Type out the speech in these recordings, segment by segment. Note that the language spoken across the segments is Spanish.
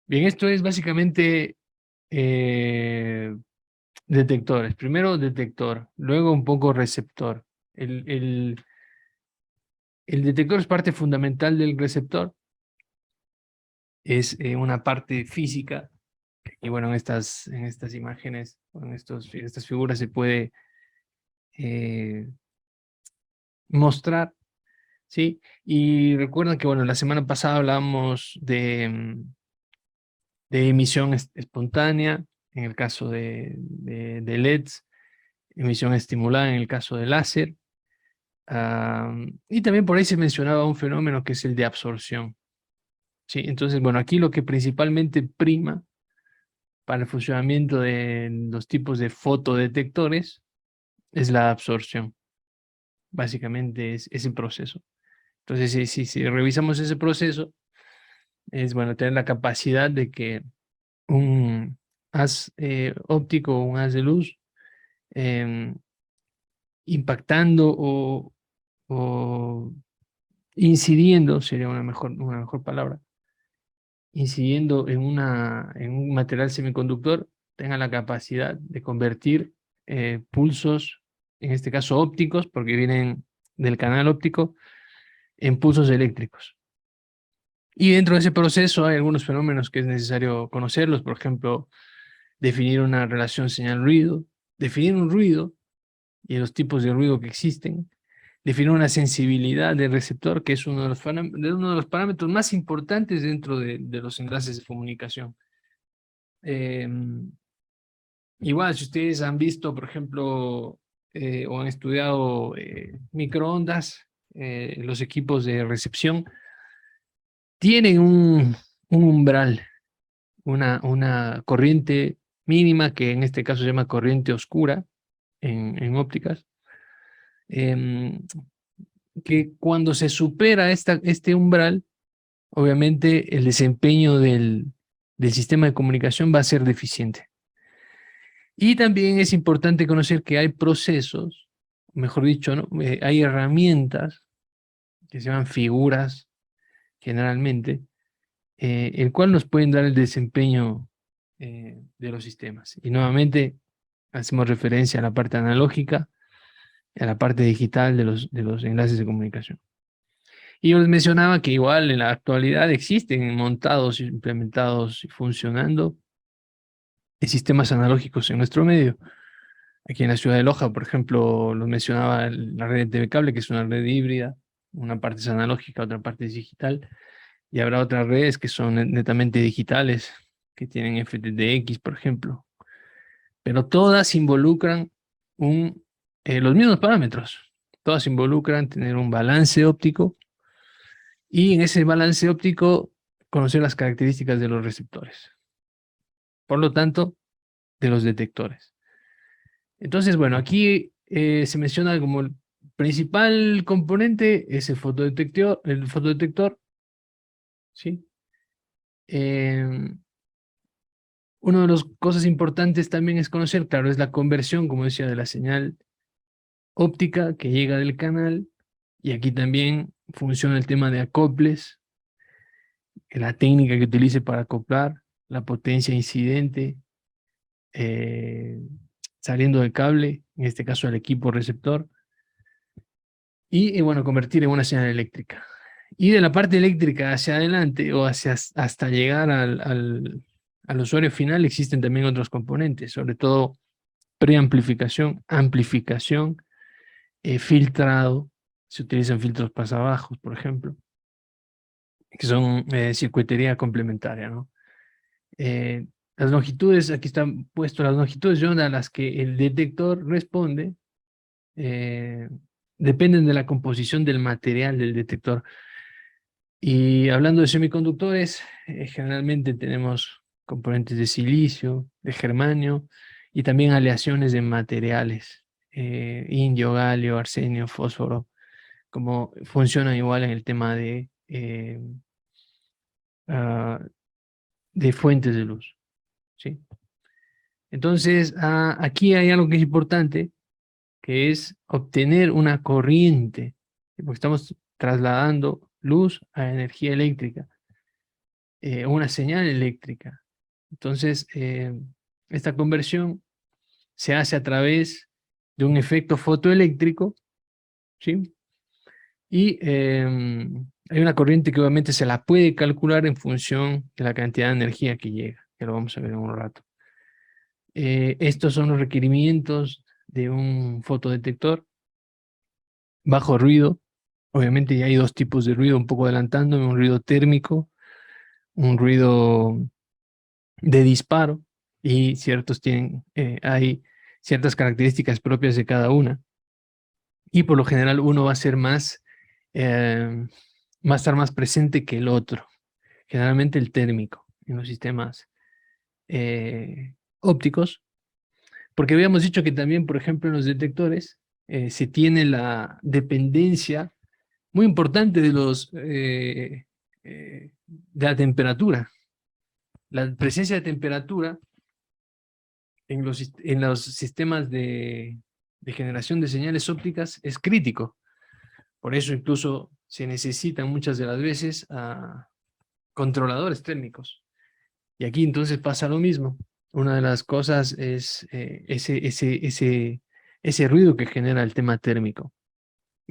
Bien, esto es básicamente eh, detectores. Primero detector, luego un poco receptor. El, el- el detector es parte fundamental del receptor, es una parte física. Y bueno, en estas imágenes, o en estas figuras se puede eh, mostrar, ¿sí? Y recuerdan que, bueno, la semana pasada hablamos de emisión espontánea, en el caso de LEDs, emisión estimulada en el caso de láser. Y también por ahí se mencionaba un fenómeno que es el de absorción. ¿Sí? Entonces, bueno, aquí lo que principalmente prima para el funcionamiento de los tipos de fotodetectores es la absorción. Básicamente es ese proceso. Entonces, si revisamos ese proceso, es bueno tener la capacidad de que un haz óptico o un haz de luz em, impactando o incidiendo, sería una mejor palabra, incidiendo en un material semiconductor, tenga la capacidad de convertir pulsos, en este caso ópticos, porque vienen del canal óptico, en pulsos eléctricos. Y dentro de ese proceso hay algunos fenómenos que es necesario conocerlos, por ejemplo, definir una relación señal-ruido, definir un ruido y los tipos de ruido que existen, definir una sensibilidad del receptor, que es uno de los parámetros más importantes dentro de los enlaces de comunicación. Eh, Igual, si ustedes han visto, por ejemplo, o han estudiado microondas, los equipos de recepción tienen un umbral, una corriente mínima, que en este caso se llama corriente oscura en ópticas, em, que cuando se supera este umbral, obviamente el desempeño del sistema de comunicación va a ser deficiente. Y también es importante conocer que hay procesos, mejor dicho, ¿no? Hay herramientas que se llaman figuras generalmente, el cual nos pueden dar el desempeño de los sistemas. Y nuevamente hacemos referencia a la parte analógica y a la parte digital de los enlaces de comunicación. Y yo les mencionaba que igual en la actualidad existen montados, implementados y funcionando sistemas analógicos en nuestro medio. Aquí en la ciudad de Loja, por ejemplo, lo mencionaba la red de TV Cable, que es una red híbrida, una parte es analógica, otra parte es digital, y habrá otras redes que son netamente digitales, que tienen FTTX, por ejemplo, pero todas involucran los mismos parámetros, todas involucran tener un balance óptico y en ese balance óptico conocer las características de los receptores, por lo tanto, de los detectores. Entonces, bueno, aquí se menciona como el principal componente es el fotodetector, ¿sí? Una de las cosas importantes también es conocer, claro, es la conversión, como decía, de la señal óptica que llega del canal, y aquí también funciona el tema de acoples, la técnica que utilice para acoplar, la potencia incidente, eh, saliendo del cable, en este caso el equipo receptor, y bueno, convertir en una señal eléctrica. Y de la parte eléctrica hacia adelante o hasta llegar al usuario final existen también otros componentes, sobre todo preamplificación, amplificación, filtrado. Se utilizan filtros pasabajos, por ejemplo, que son circuitería complementaria, ¿no? Eh, las longitudes, aquí están puestas las longitudes de onda a las que el detector responde, eh, dependen de la composición del material del detector. Y hablando de semiconductores, generalmente tenemos componentes de silicio, de germanio y también aleaciones de materiales, indio, galio, arsenio, fósforo, como funcionan igual en el tema ah, de fuentes de luz, ¿sí? Entonces, aquí hay algo que es importante, que es obtener una corriente, porque estamos trasladando luz a energía eléctrica. una señal eléctrica. Entonces, esta conversión se hace a través de un efecto fotoeléctrico, ¿sí? Y hay una corriente que obviamente se la puede calcular en función de la cantidad de energía que llega, que lo vamos a ver en un rato. Estos son los requerimientos de un fotodetector. Bajo ruido, obviamente ya hay dos tipos de ruido, un poco adelantándome, un ruido térmico, un ruido de disparo, y hay ciertas características propias de cada una. Y por lo general uno va a ser va a estar más presente que el otro, generalmente el térmico en los sistemas ópticos, porque habíamos dicho que también, por ejemplo, en los detectores se tiene la dependencia muy importante de la temperatura. La presencia de temperatura en los sistemas de generación de señales ópticas es crítico. Por eso incluso se necesitan muchas de las veces a controladores térmicos. Y aquí entonces pasa lo mismo. Una de las cosas es ese ruido que genera el tema térmico,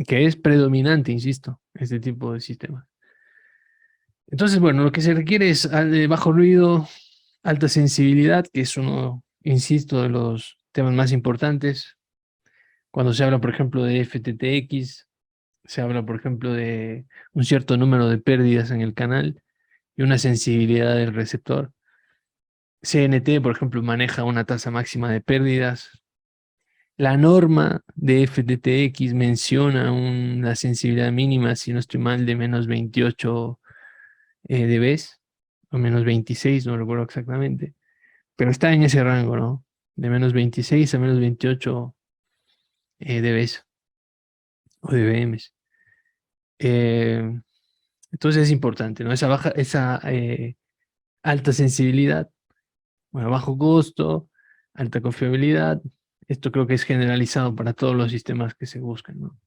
que es predominante, insisto, en este tipo de sistemas. Entonces, bueno, lo que se requiere es bajo ruido, alta sensibilidad, que es uno, insisto, de los temas más importantes. Cuando se habla, por ejemplo, de FTTX, se habla, por ejemplo, de un cierto número de pérdidas en el canal y una sensibilidad del receptor. CNT, por ejemplo, maneja una tasa máxima de pérdidas. La norma de FTTX menciona una sensibilidad mínima, si no estoy mal, de menos 28 dB, o menos 26, no recuerdo exactamente, pero está en ese rango, ¿no? De menos 26 a menos 28 dB o dBm. Entonces es importante, ¿no? Esa alta sensibilidad, bueno, bajo costo, alta confiabilidad. Esto creo que es generalizado para todos los sistemas que se buscan, ¿no?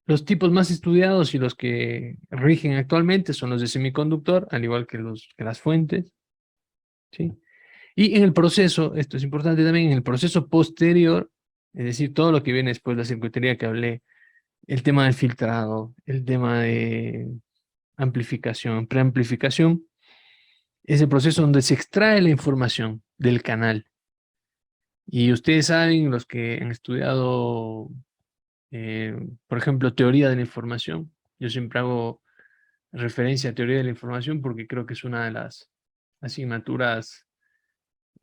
Los tipos más estudiados y los que rigen actualmente son los de semiconductor, al igual que las fuentes, ¿sí? Y en el proceso, esto es importante también, en el proceso posterior, es decir, todo lo que viene después de la circuitería que hablé, el tema del filtrado, el tema de amplificación, preamplificación, es el proceso donde se extrae la información del canal. Y ustedes saben, los que han estudiado, por ejemplo, teoría de la información, yo siempre hago referencia a teoría de la información porque creo que es una de las asignaturas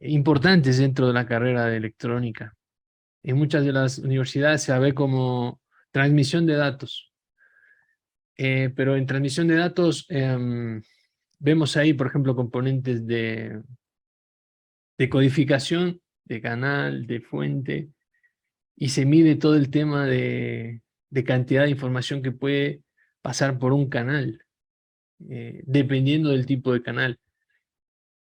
importantes dentro de la carrera de electrónica. En muchas de las universidades se ve como transmisión de datos, pero en transmisión de datos vemos ahí, por ejemplo, componentes de codificación, de canal, de fuente, y se mide todo el tema de cantidad de información que puede pasar por un canal, dependiendo del tipo de canal.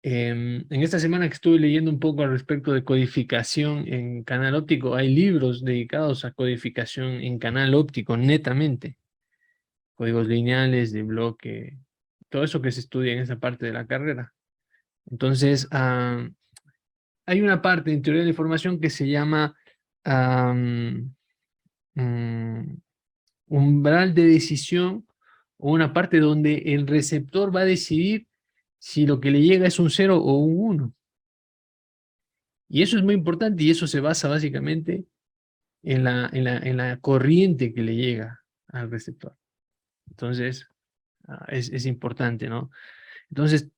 En esta semana que estuve leyendo un poco al respecto de codificación en canal óptico, hay libros dedicados a codificación en canal óptico netamente, códigos lineales, de bloque, todo eso que se estudia en esa parte de la carrera. Entonces, hay una parte en teoría de la información que se llama mm, umbral de decisión, o una parte donde el receptor va a decidir si lo que le llega es un 0 o un 1. Y eso es muy importante y eso se basa básicamente en la corriente que le llega al receptor. Entonces, es importante, ¿no? Entonces,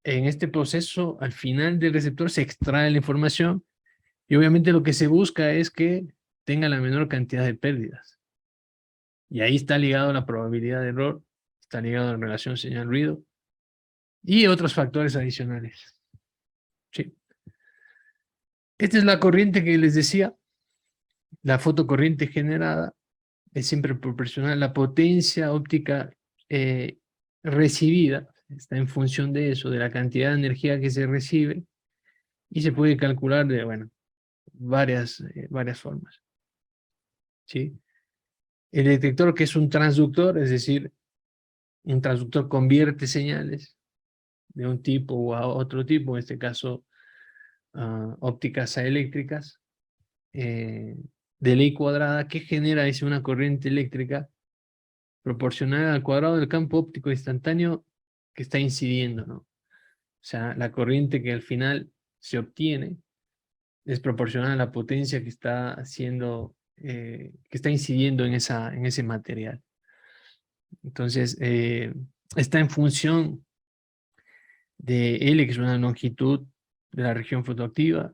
en este proceso, al final del receptor se extrae la información y obviamente lo que se busca es que tenga la menor cantidad de pérdidas. Y ahí está ligado la probabilidad de error, está ligado a la relación señal-ruido y otros factores adicionales. Sí. Esta es la corriente que les decía, la fotocorriente generada es siempre proporcional a la potencia óptica recibida, está en función de eso, de la cantidad de energía que se recibe, y se puede calcular de, bueno, varias formas. ¿Sí? El detector, que es un transductor, es decir, un transductor convierte señales de un tipo a otro tipo, en este caso ópticas a eléctricas, de ley cuadrada, que genera dice, una corriente eléctrica proporcional al cuadrado del campo óptico instantáneo que está incidiendo, ¿no? O sea, la corriente que al final se obtiene es proporcional a la potencia que está haciendo, que está incidiendo en ese material. Entonces, está en función de L, que es una longitud de la región fotoactiva.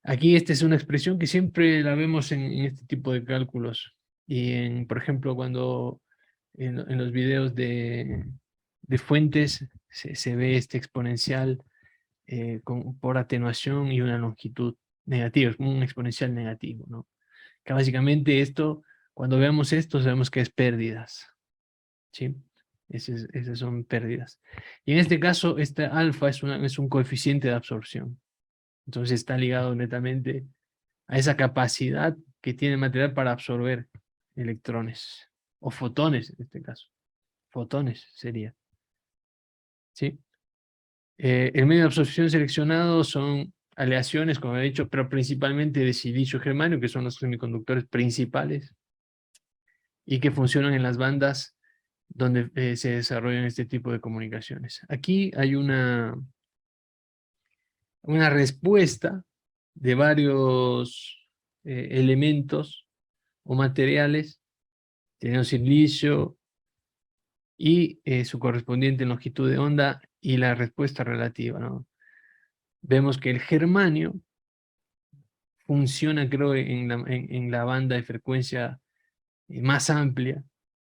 Aquí esta es una expresión que siempre la vemos en este tipo de cálculos. Y por ejemplo, cuando en los videos de fuentes se ve este exponencial por atenuación y una longitud negativa, es como un exponencial negativo, ¿no? Que básicamente esto, cuando veamos esto, sabemos que es pérdidas, ¿sí? Esas son pérdidas. Y en este caso, este alfa es un coeficiente de absorción. Entonces está ligado netamente a esa capacidad que tiene el material para absorber electrones, o fotones en este caso. Fotones sería, ¿sí? El medio de absorción seleccionado son aleaciones, como he dicho, pero principalmente de silicio germanio, que son los semiconductores principales, y que funcionan en las bandas donde se desarrollan este tipo de comunicaciones. Aquí hay una respuesta de varios elementos o materiales, tenemos silicio y su correspondiente longitud de onda y la respuesta relativa, ¿no? Vemos que el germanio funciona, creo, en la banda de frecuencia más amplia,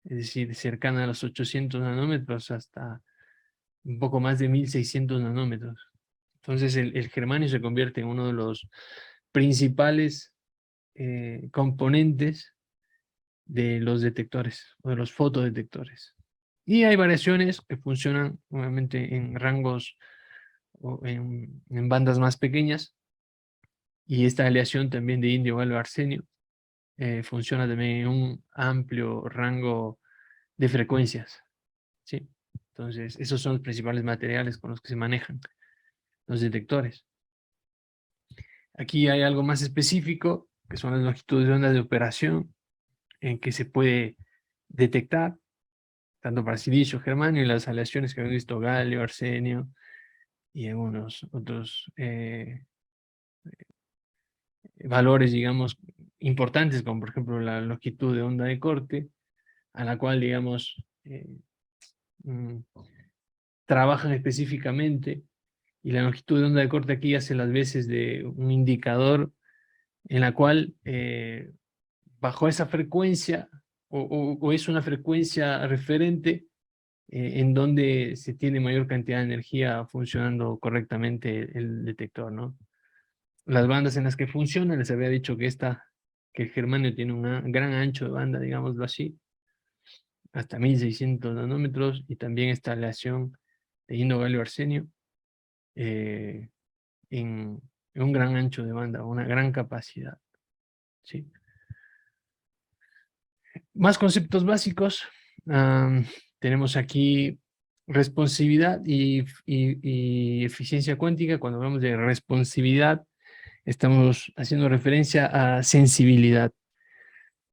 es decir, cercana a los 800 nanómetros hasta un poco más de 1600 nanómetros. Entonces el germanio se convierte en uno de los principales componentes de los detectores o de los fotodetectores. Y hay variaciones que funcionan obviamente en rangos o en bandas más pequeñas, y esta aleación también de indio, galio, arsenio funciona también en un amplio rango de frecuencias, ¿sí? Entonces, esos son los principales materiales con los que se manejan los detectores. Aquí hay algo más específico, que son las longitudes de onda de operación, en que se puede detectar, tanto para silicio, germanio, y las aleaciones que hemos visto, galio, arsenio, y algunos otros valores, digamos, importantes, como por ejemplo la longitud de onda de corte, a la cual, digamos, mm, trabajan específicamente, y la longitud de onda de corte aquí hace las veces de un indicador en la cual bajo esa frecuencia o es una frecuencia referente en donde se tiene mayor cantidad de energía funcionando correctamente el detector, ¿no? Las bandas en las que funciona, les había dicho que el germanio tiene un gran ancho de banda, digámoslo así, hasta 1600 nanómetros, y también esta aleación de indio, galio, arsenio, eh, en un gran ancho de banda, una gran capacidad, ¿sí? Más conceptos básicos. Tenemos aquí responsividad y eficiencia cuántica. Cuando hablamos de responsividad, estamos haciendo referencia a sensibilidad.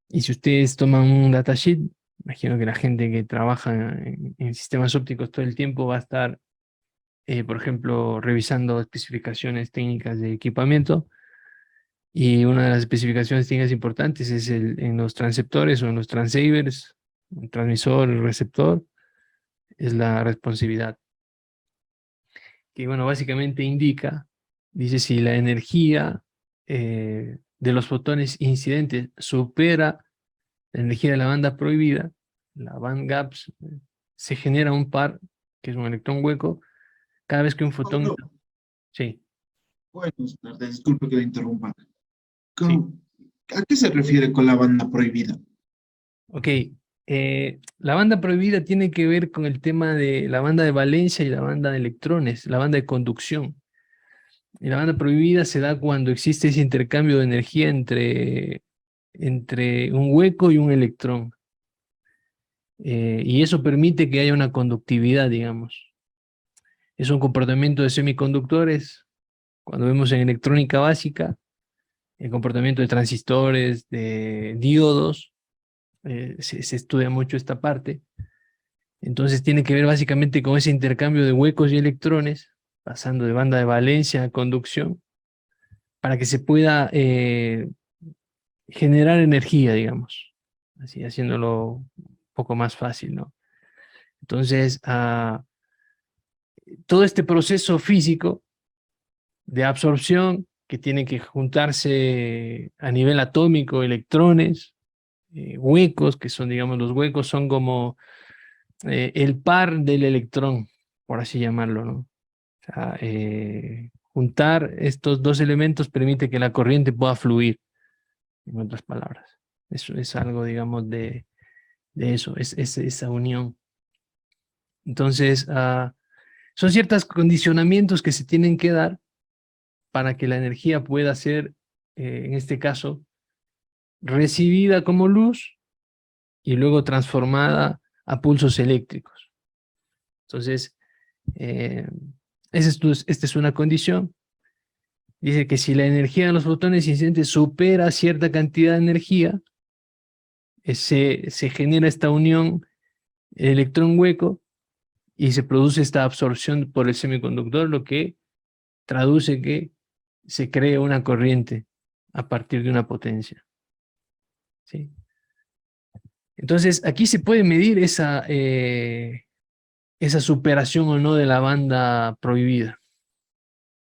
Y si ustedes toman un datasheet, imagino que la gente que trabaja en sistemas ópticos todo el tiempo va a estar, por ejemplo, revisando especificaciones técnicas de equipamiento. Y una de las especificaciones técnicas importantes es en los transceptores o en los transceivers, el transmisor, el receptor, es la responsividad. Que bueno, básicamente indica, dice, si la energía de los fotones incidentes supera la energía de la banda prohibida, la band gaps, se genera un par, que es un electrón hueco, cada vez que un fotón... Pablo, Sí, buenas tardes, disculpe que le interrumpa. sí. ¿A qué se refiere con la banda prohibida? Ok, la banda prohibida tiene que ver con el tema de la banda de valencia y la banda de electrones, la banda de conducción. Y la banda prohibida se da cuando existe ese intercambio de energía entre un hueco y un electrón. y eso permite que haya una conductividad, digamos. Es un comportamiento de semiconductores. Cuando vemos en electrónica básica, el comportamiento de transistores, de diodos, se estudia mucho esta parte. Entonces tiene que ver básicamente con ese intercambio de huecos y electrones, pasando de banda de valencia a conducción, para que se pueda generar energía, digamos, así haciéndolo un poco más fácil, ¿no? Entonces, todo este proceso físico de absorción que tiene que juntarse a nivel atómico, electrones, huecos, que son, digamos, los huecos son como el par del electrón, por así llamarlo, ¿no? O sea, juntar estos dos elementos permite que la corriente pueda fluir, en otras palabras. Eso es algo, digamos, de eso, es esa unión. Entonces, son ciertos condicionamientos que se tienen que dar para que la energía pueda ser, en este caso, recibida como luz y luego transformada a pulsos eléctricos. Entonces, esta es una condición. Dice que si la energía de los fotones incidentes supera cierta cantidad de energía, se genera esta unión electrón hueco y se produce esta absorción por el semiconductor, lo que traduce que se cree una corriente a partir de una potencia. ¿Sí? Entonces, aquí se puede medir esa superación o no de la banda prohibida.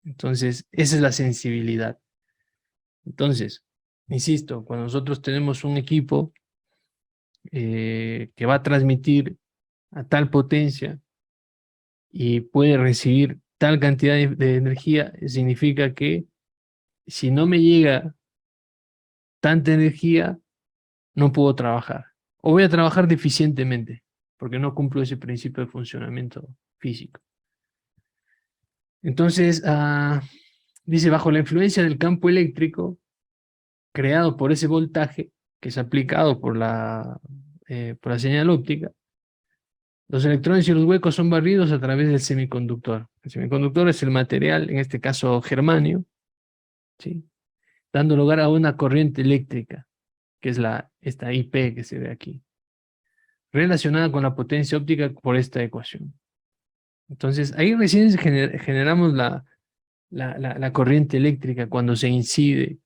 Entonces, esa es la sensibilidad. Entonces, insisto, cuando nosotros tenemos un equipo que va a transmitir a tal potencia y puede recibir tal cantidad de energía, significa que si no me llega tanta energía, no puedo trabajar. O voy a trabajar deficientemente, porque no cumplo ese principio de funcionamiento físico. Entonces, dice, bajo la influencia del campo eléctrico, creado por ese voltaje, que es aplicado por la señal óptica, los electrones y los huecos son barridos a través del semiconductor. El semiconductor es el material, en este caso germanio, ¿sí? Dando lugar a una corriente eléctrica, que es esta IP que se ve aquí, relacionada con la potencia óptica por esta ecuación. Entonces, ahí recién generamos la corriente eléctrica cuando se incide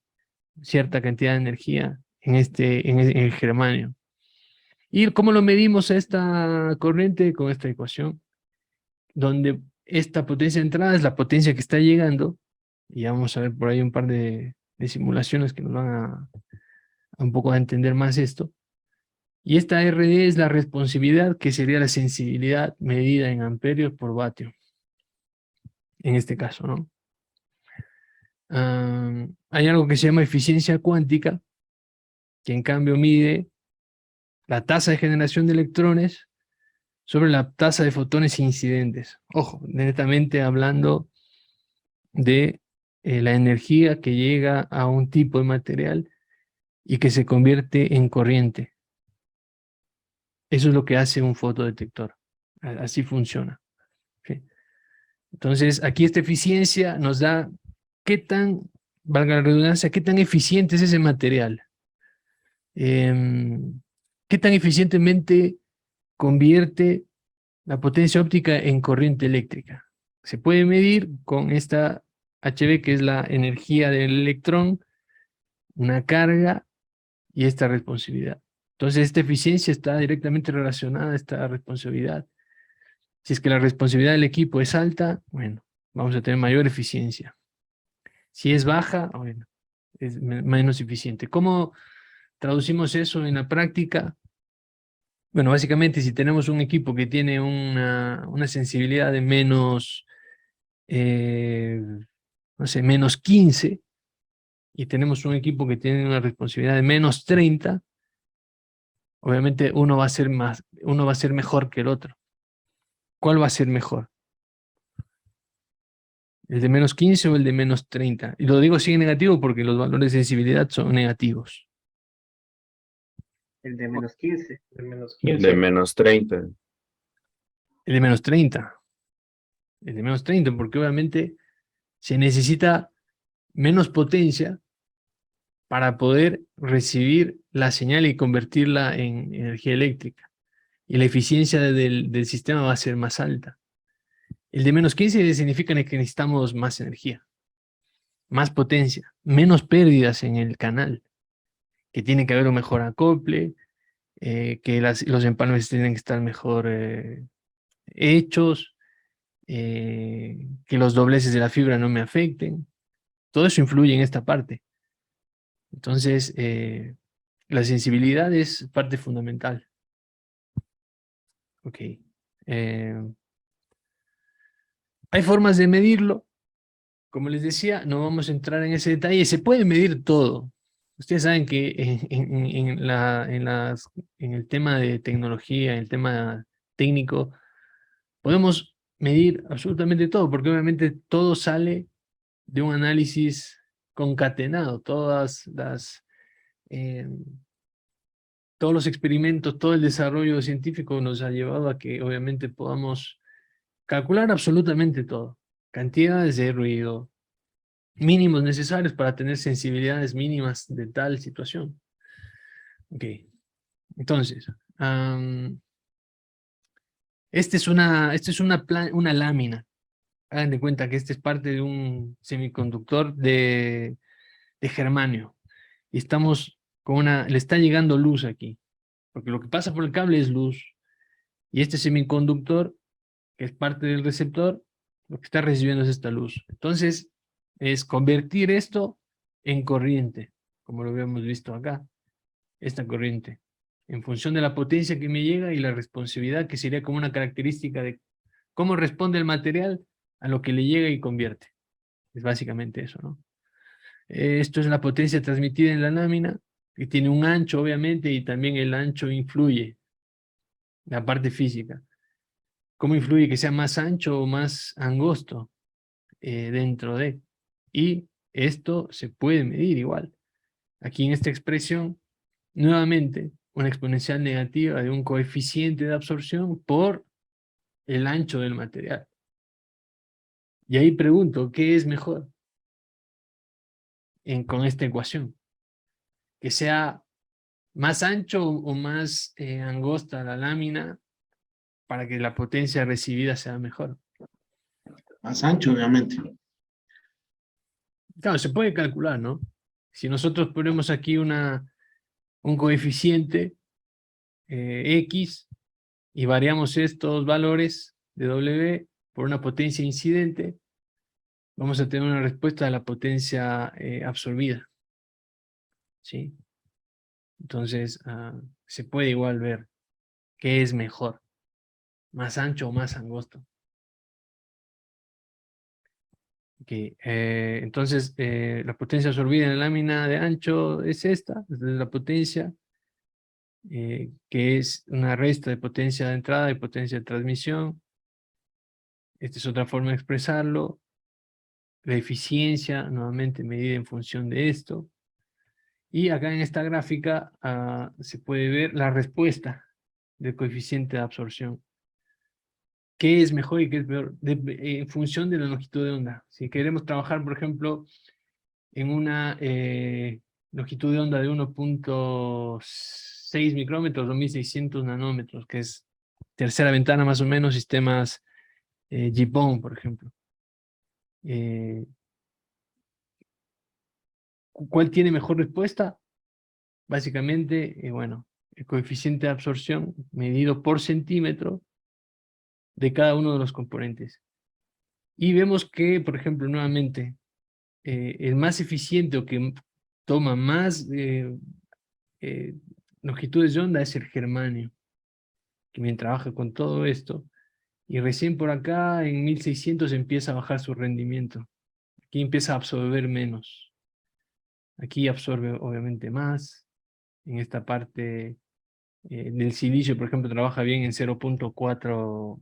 cierta cantidad de energía en el germanio. ¿Y cómo lo medimos a esta corriente? Con esta ecuación, donde esta potencia de entrada es la potencia que está llegando, y vamos a ver por ahí un par de simulaciones que nos van a un poco a entender más esto. Y esta RD es la responsividad, que sería la sensibilidad medida en amperios por vatio, en este caso, ¿no? Hay algo que se llama eficiencia cuántica, que en cambio mide la tasa de generación de electrones sobre la tasa de fotones incidentes. Ojo, netamente hablando de la energía que llega a un tipo de material y que se convierte en corriente. Eso es lo que hace un fotodetector. Así funciona. ¿Sí? Entonces, aquí esta eficiencia nos da qué tan, valga la redundancia, qué tan eficiente es ese material. Qué tan eficientemente convierte la potencia óptica en corriente eléctrica. Se puede medir con esta HV, que es la energía del electrón, una carga y esta responsividad. Entonces, esta eficiencia está directamente relacionada a esta responsividad. Si es que la responsividad del equipo es alta, bueno, vamos a tener mayor eficiencia. Si es baja, bueno, es menos eficiente. ¿Cómo traducimos eso en la práctica? Bueno, básicamente si tenemos un equipo que tiene una sensibilidad de menos, no sé, menos 15, y tenemos un equipo que tiene una responsabilidad de menos 30, obviamente uno va a ser mejor que el otro. ¿Cuál va a ser mejor? ¿El de menos 15 o el de menos 30? Y lo digo así en negativo porque los valores de sensibilidad son negativos. El de menos 15. De menos De 15. menos 30. El de menos 30. El de menos 30, porque obviamente se necesita menos potencia para poder recibir la señal y convertirla en energía eléctrica. Y la eficiencia del sistema va a ser más alta. El de menos 15 significa que necesitamos más energía, más potencia, menos pérdidas en el canal, que tiene que haber un mejor acople, que los empalmes tienen que estar mejor hechos, que los dobleces de la fibra no me afecten. Todo eso influye en esta parte. Entonces, la sensibilidad es parte fundamental. Ok. Hay formas de medirlo. Como les decía, no vamos a entrar en ese detalle. Se puede medir todo. Ustedes saben que en el tema de tecnología, en el tema técnico, podemos medir absolutamente todo, porque obviamente todo sale de un análisis concatenado. Eh, todos los experimentos, todo el desarrollo científico nos ha llevado a que obviamente podamos calcular absolutamente todo. Cantidades de ruido, mínimos necesarios para tener sensibilidades mínimas de tal situación. Ok, entonces, esta es una lámina. Hagan de cuenta que este es parte de un semiconductor de germanio. Y estamos le está llegando luz aquí, porque lo que pasa por el cable es luz. Y este semiconductor, que es parte del receptor, lo que está recibiendo es esta luz. Entonces, es convertir esto en corriente, como lo habíamos visto acá, esta corriente, en función de la potencia que me llega y la responsividad, que sería como una característica de cómo responde el material a lo que le llega y convierte. Es básicamente eso, ¿no? Esto es la potencia transmitida en la lámina, que tiene un ancho, obviamente, y también el ancho influye, la parte física. ¿Cómo influye que sea más ancho o más angosto dentro de? Y esto se puede medir igual. Aquí en esta expresión, nuevamente, una exponencial negativa de un coeficiente de absorción por el ancho del material. Y ahí pregunto, ¿qué es mejor con esta ecuación? ¿Que sea más ancho o más angosta la lámina para que la potencia recibida sea mejor? Más ancho, obviamente. Claro, se puede calcular, ¿no? Si nosotros ponemos aquí un coeficiente X y variamos estos valores de W por una potencia incidente, vamos a tener una respuesta de la potencia absorbida. ¿Sí? Entonces, se puede igual ver qué es mejor, más ancho o más angosto. Okay. Entonces, la potencia absorbida en la lámina de ancho es esta, es la potencia, que es una resta de potencia de entrada y potencia de transmisión. Esta es otra forma de expresarlo. La eficiencia, nuevamente medida en función de esto. Y acá en esta gráfica se puede ver la respuesta del coeficiente de absorción. ¿Qué es mejor y qué es peor? En función de la longitud de onda. Si queremos trabajar, por ejemplo, en una longitud de onda de 1.6 micrómetros o 1600 nanómetros, que es tercera ventana más o menos, sistemas GPON, por ejemplo. ¿Cuál tiene mejor respuesta? Básicamente, bueno, el coeficiente de absorción medido por centímetro de cada uno de los componentes. Y vemos que, por ejemplo, nuevamente, el más eficiente o que toma más longitudes de onda es el germanio, que bien trabaja con todo esto. Y recién por acá, en 1600, empieza a bajar su rendimiento. Aquí empieza a absorber menos. Aquí absorbe obviamente más. En esta parte del silicio, por ejemplo, trabaja bien en 0.4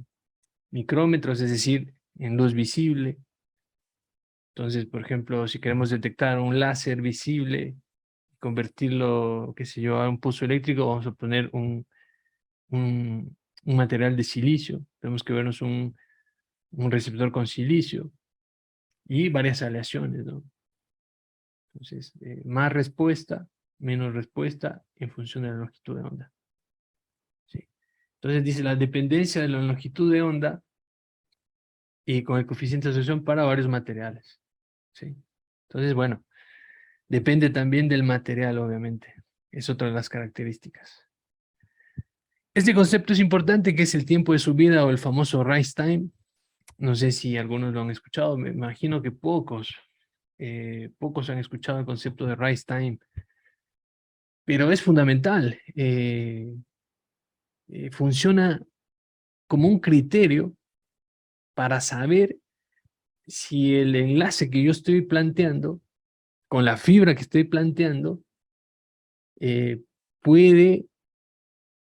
micrómetros, es decir, en luz visible. Entonces, por ejemplo, si queremos detectar un láser visible, convertirlo, qué sé yo, a un pulso eléctrico, vamos a poner un material de silicio. Tenemos que vernos un receptor con silicio y varias aleaciones, ¿no? Entonces, más respuesta, menos respuesta en función de la longitud de onda. ¿Sí? Entonces dice la dependencia de la longitud de onda y con el coeficiente de asociación para varios materiales. ¿Sí? Entonces, bueno, depende también del material, obviamente. Es otra de las características. Este concepto es importante, que es el tiempo de subida o el famoso rise time. No sé si algunos lo han escuchado, me imagino que pocos han escuchado el concepto de rise time, pero es fundamental. Funciona como un criterio para saber si el enlace que yo estoy planteando, con la fibra que estoy planteando, puede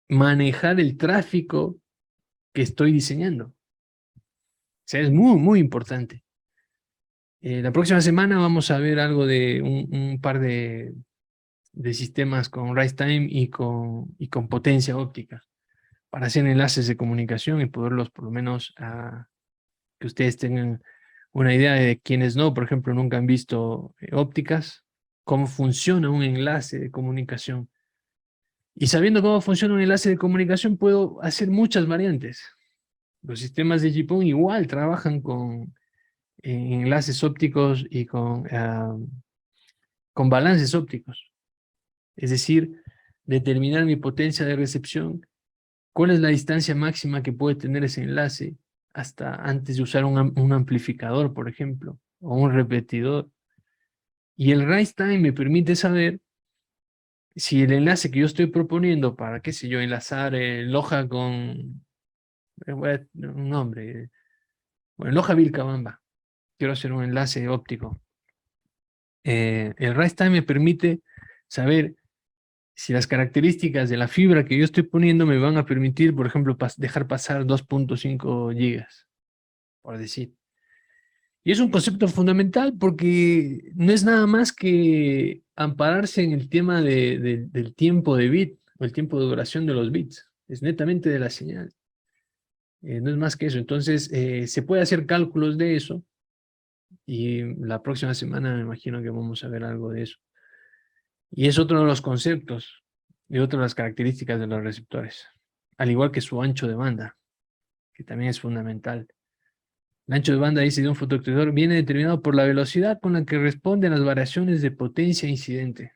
manejar el tráfico que estoy diseñando. O sea, es muy, muy importante. La próxima semana vamos a ver algo de un par de sistemas con rise time y con potencia óptica para hacer enlaces de comunicación y poderlos, por lo menos, que ustedes tengan una idea de quienes no, por ejemplo, nunca han visto ópticas, cómo funciona un enlace de comunicación. Y sabiendo cómo funciona un enlace de comunicación, puedo hacer muchas variantes. Los sistemas de GPON igual trabajan con enlaces ópticos y con balances ópticos. Es decir, determinar mi potencia de recepción, cuál es la distancia máxima que puede tener ese enlace hasta antes de usar un amplificador, por ejemplo, o un repetidor. Y el rise time me permite saber si el enlace que yo estoy proponiendo para, qué sé yo, enlazar Loja con un nombre, bueno, Loja Vilcabamba, quiero hacer un enlace óptico. El rise time me permite saber si las características de la fibra que yo estoy poniendo me van a permitir, por ejemplo, dejar pasar 2.5 gigas, por decir. Y es un concepto fundamental porque no es nada más que ampararse en el tema del tiempo de bit, o el tiempo de duración de los bits. Es netamente de la señal. No es más que eso. Entonces, se puede hacer cálculos de eso, y la próxima semana me imagino que vamos a ver algo de eso. Y es otro de los conceptos y otra de las características de los receptores, al igual que su ancho de banda, que también es fundamental. El ancho de banda, dice, de un fotodetector viene determinado por la velocidad con la que responden las variaciones de potencia incidente.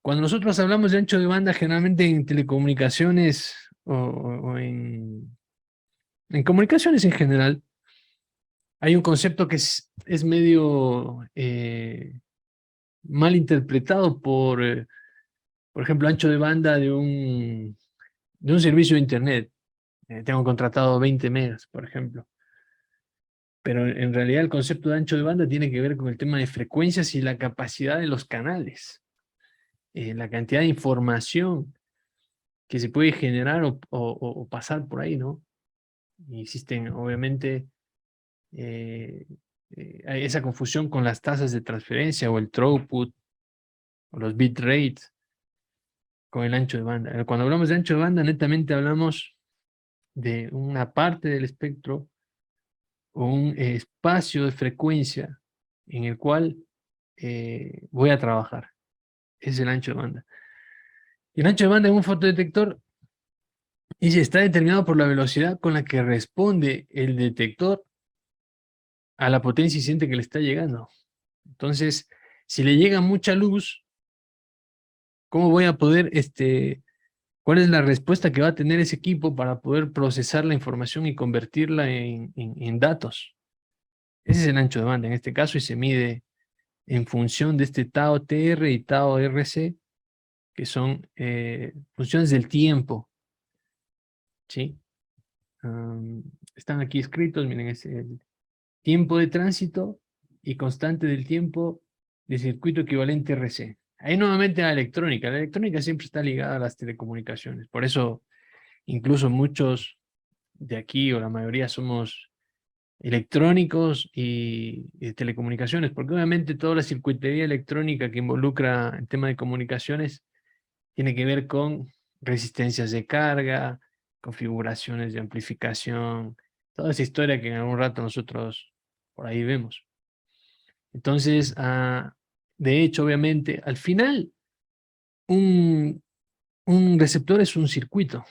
Cuando nosotros hablamos de ancho de banda, generalmente en telecomunicaciones o en comunicaciones en general, hay un concepto que es medio mal interpretado por ejemplo, ancho de banda de un servicio de Internet. Tengo contratado 20 megas, por ejemplo. Pero en realidad el concepto de ancho de banda tiene que ver con el tema de frecuencias y la capacidad de los canales. La cantidad de información que se puede generar o pasar por ahí, ¿no? Y existen, obviamente, hay esa confusión con las tasas de transferencia o el throughput o los bit rates con el ancho de banda. Cuando hablamos de ancho de banda, netamente hablamos de una parte del espectro o un espacio de frecuencia en el cual voy a trabajar. Es el ancho de banda. Y el ancho de banda en un fotodetector está determinado por la velocidad con la que responde el detector a la potencia incidente que le está llegando. Entonces, si le llega mucha luz, ¿cómo voy a poder, cuál es la respuesta que va a tener ese equipo para poder procesar la información y convertirla en datos? Ese es el ancho de banda en este caso, y se mide en función de este tau TR y tau RC, que son funciones del tiempo. ¿Sí? Están aquí escritos, miren, es el tiempo de tránsito y constante del tiempo de circuito equivalente RC. Ahí nuevamente la electrónica siempre está ligada a las telecomunicaciones, por eso incluso muchos de aquí, o la mayoría, somos electrónicos y de telecomunicaciones, porque obviamente toda la circuitería electrónica que involucra el tema de comunicaciones tiene que ver con resistencias de carga, configuraciones de amplificación, toda esa historia que en algún rato nosotros por ahí vemos. Entonces, de hecho, obviamente, al final, un, un receptor es un circuito.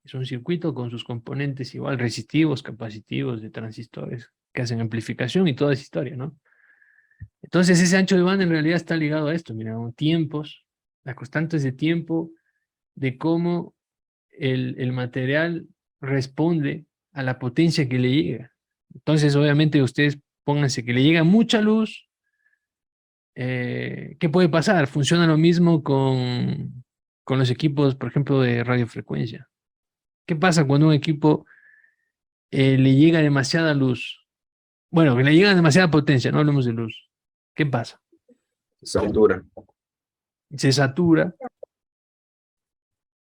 Es un circuito con sus componentes igual resistivos, capacitivos, de transistores que hacen amplificación y toda esa historia, ¿no? Entonces ese ancho de banda en realidad está ligado a esto, mira, tiempos, las constantes de tiempo, de cómo el material responde a la potencia que le llega. Entonces obviamente ustedes pónganse que le llega mucha luz, ¿qué puede pasar? Funciona lo mismo con los equipos, por ejemplo, de radiofrecuencia. ¿Qué pasa cuando un equipo le llega demasiada luz? Bueno, que le llega demasiada potencia, no hablemos de luz. ¿Qué pasa? Satura. Se satura,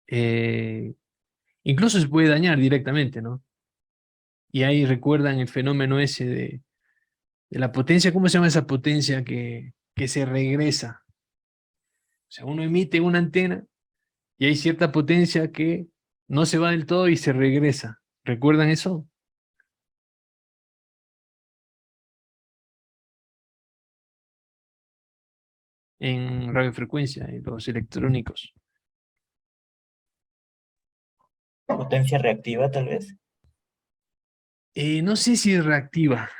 eh, incluso se puede dañar directamente, ¿no? Y ahí recuerdan el fenómeno ese de la potencia, ¿cómo se llama esa potencia que se regresa? O sea, uno emite una antena y hay cierta potencia que no se va del todo y se regresa. ¿Recuerdan eso? En radiofrecuencia, en los electrónicos. Potencia reactiva, tal vez. No sé si es reactiva.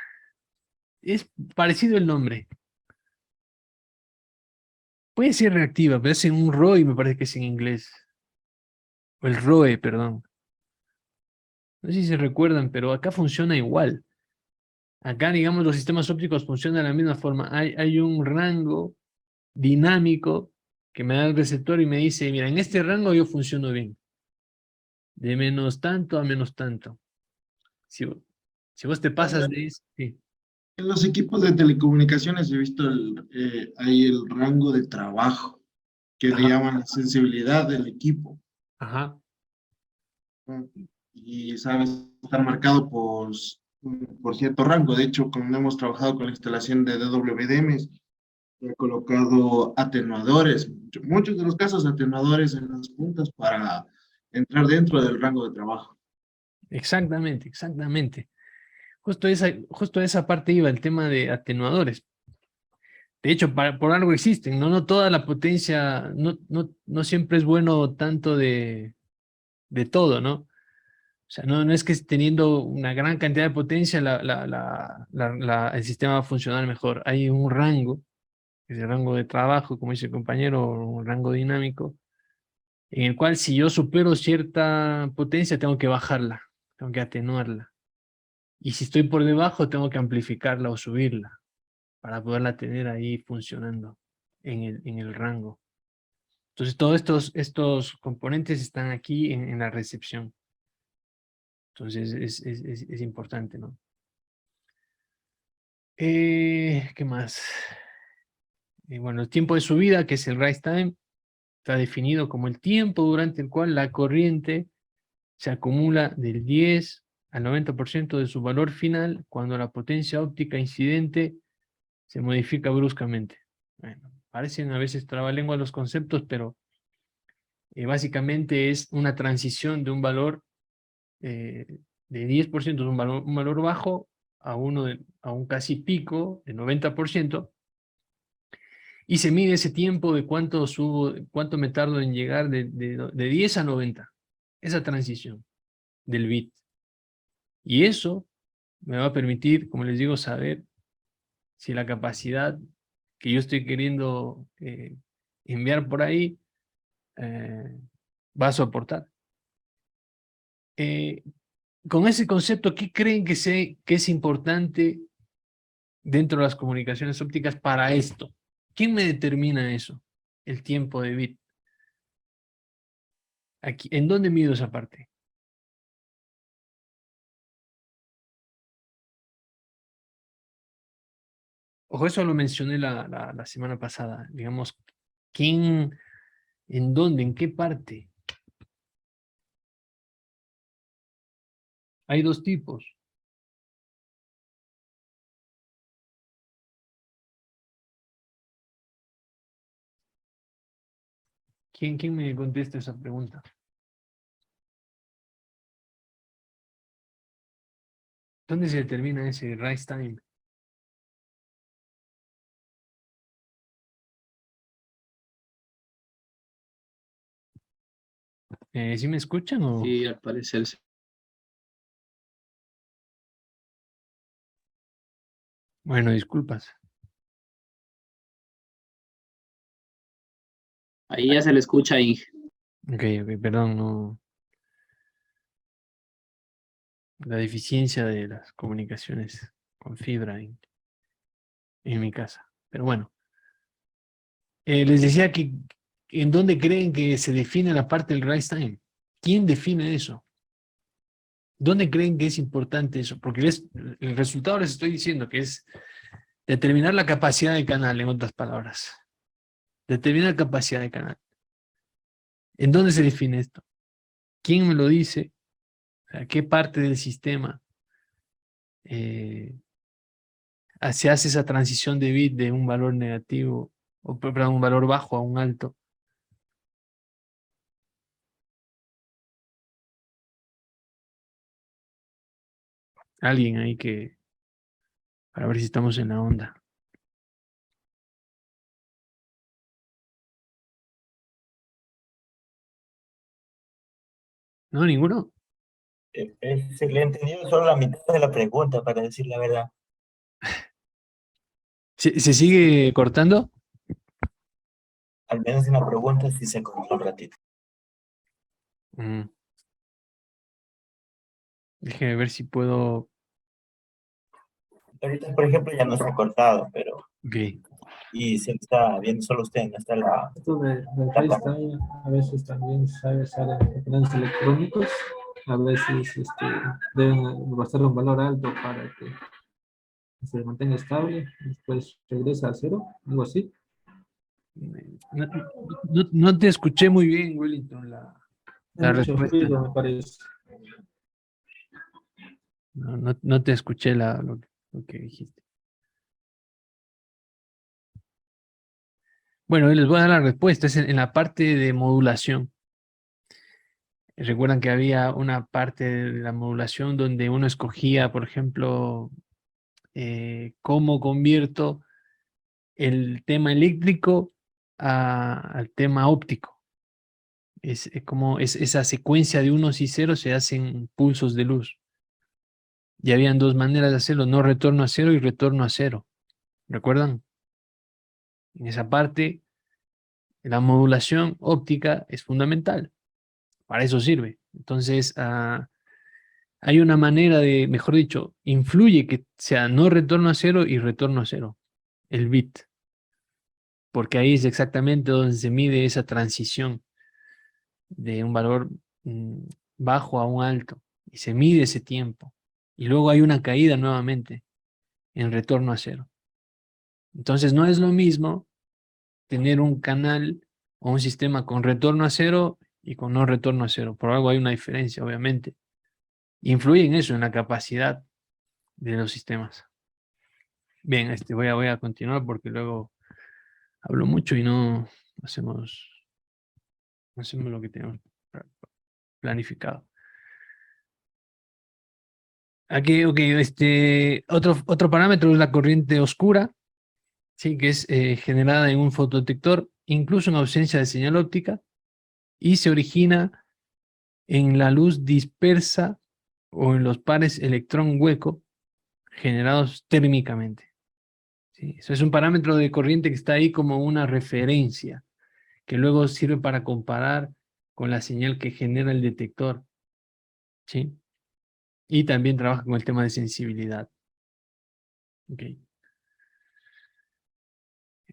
Es parecido el nombre. Puede ser reactiva, pero es en un ROI, me parece que es en inglés. O el ROE, perdón. No sé si se recuerdan, pero acá funciona igual. Acá, digamos, los sistemas ópticos funcionan de la misma forma. Hay un rango dinámico que me da el receptor y me dice, mira, en este rango yo funciono bien. De menos tanto a menos tanto. Si vos te pasas de eso, sí. En los equipos de telecomunicaciones he visto ahí el rango de trabajo, que le Ajá, llaman la sensibilidad del equipo. ajá, ¿No? Y sabes, estar marcado por cierto rango. De hecho, cuando hemos trabajado con la instalación de DWDMs, he colocado atenuadores, muchos de los casos atenuadores en las puntas para entrar dentro del rango de trabajo. exactamente, exactamente. Justo a esa parte iba el tema de atenuadores. De hecho, por algo existen, ¿no? No toda la potencia, no siempre es bueno tanto de todo, ¿no? O sea, no es que teniendo una gran cantidad de potencia el sistema va a funcionar mejor. Hay un rango, que es el rango de trabajo, como dice el compañero, un rango dinámico, en el cual si yo supero cierta potencia, tengo que bajarla, tengo que atenuarla. Y si estoy por debajo, tengo que amplificarla o subirla para poderla tener ahí funcionando en el rango. Entonces, todos estos componentes están aquí en la recepción. Entonces, es importante, ¿no? ¿Qué más? Bueno, el tiempo de subida, que es el rise time, está definido como el tiempo durante el cual la corriente se acumula del 10 al 90% de su valor final cuando la potencia óptica incidente se modifica bruscamente. Bueno, parecen a veces trabalenguas los conceptos, pero básicamente es una transición de un valor eh, de 10%, de un valor bajo, a un casi pico de 90%, y se mide ese tiempo de cuánto me tardo en llegar de 10 a 90, esa transición del bit. Y eso me va a permitir, como les digo, saber si la capacidad que yo estoy queriendo enviar por ahí va a soportar. Con ese concepto, ¿qué creen que es importante dentro de las comunicaciones ópticas para esto? ¿Quién me determina eso? El tiempo de bit. Aquí, ¿en dónde mido esa parte? Ojo, eso lo mencioné la semana pasada. Digamos, ¿quién, en dónde, en qué parte? Hay dos tipos. ¿Quién me contesta esa pregunta? ¿Dónde se determina ese rise time? ¿Sí me escuchan o...? Sí, al parecer sí. Bueno, disculpas. Ahí ya se le escucha ahí. Ok, perdón, no. La deficiencia de las comunicaciones con fibra en mi casa. Pero bueno, les decía que ¿en dónde creen que se define la parte del rise time? ¿Quién define eso? ¿Dónde creen que es importante eso? Porque el resultado les estoy diciendo que es determinar la capacidad de canal, en otras palabras. Determinar capacidad de canal. ¿En dónde se define esto? ¿Quién me lo dice? O sea, ¿qué parte del sistema se hace esa transición de bit de un valor negativo, o perdón, un valor bajo a un alto? Alguien ahí que, para ver si estamos en la onda. ¿No? ¿Ninguno? Se le he entendido solo la mitad de la pregunta, para decir la verdad. ¿Se sigue cortando? Al menos en la pregunta sí se cortó un ratito. Mm. Déjeme ver si puedo. Ahorita, por ejemplo, ya no se ha cortado, pero... Ok. Y se está viendo solo usted, no está la... Esto del FaceTime a veces también salen componentes electrónicos, a veces deben basar un valor alto para que se mantenga estable, después regresa a cero, algo así. No te escuché muy bien, Wellington, la Hay mucho respuesta. ruido, me parece. No te escuché lo que dijiste. Bueno, les voy a dar la respuesta. Es en la parte de modulación. Recuerdan que había una parte de la modulación donde uno escogía, por ejemplo, cómo convierto el tema eléctrico al tema óptico. Es como esa secuencia de unos y ceros se hacen pulsos de luz. Y habían dos maneras de hacerlo, no retorno a cero y retorno a cero. ¿Recuerdan? En esa parte, la modulación óptica es fundamental. Para eso sirve. Entonces, hay una manera de, mejor dicho, influye que sea no retorno a cero y retorno a cero, el bit. Porque ahí es exactamente donde se mide esa transición de un valor bajo a un alto. Y se mide ese tiempo. Y luego hay una caída nuevamente en retorno a cero. Entonces no es lo mismo tener un canal o un sistema con retorno a cero y con no retorno a cero. Por algo hay una diferencia, obviamente. Influye en eso, en la capacidad de los sistemas. Bien, voy a continuar porque luego hablo mucho y no hacemos lo que tenemos planificado. Aquí, ok, otro parámetro es la corriente oscura, ¿sí? Que es generada en un fotodetector, incluso en ausencia de señal óptica, y se origina en la luz dispersa o en los pares electrón-hueco generados térmicamente. ¿Sí? Eso es un parámetro de corriente que está ahí como una referencia, que luego sirve para comparar con la señal que genera el detector. ¿Sí? Y también trabaja con el tema de sensibilidad. Okay.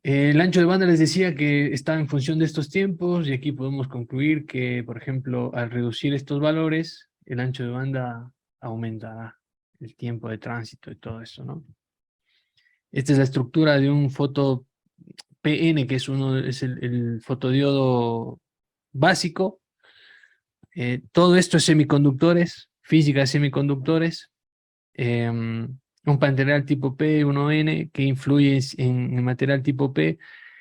El ancho de banda les decía que está en función de estos tiempos y aquí podemos concluir que, por ejemplo, al reducir estos valores, el ancho de banda aumentará el tiempo de tránsito y todo eso, ¿no? Esta es la estructura de un foto PN, que es el fotodiodo básico. Todo esto es semiconductores, física de semiconductores. Un material tipo P, 1N, que influye en el material tipo P.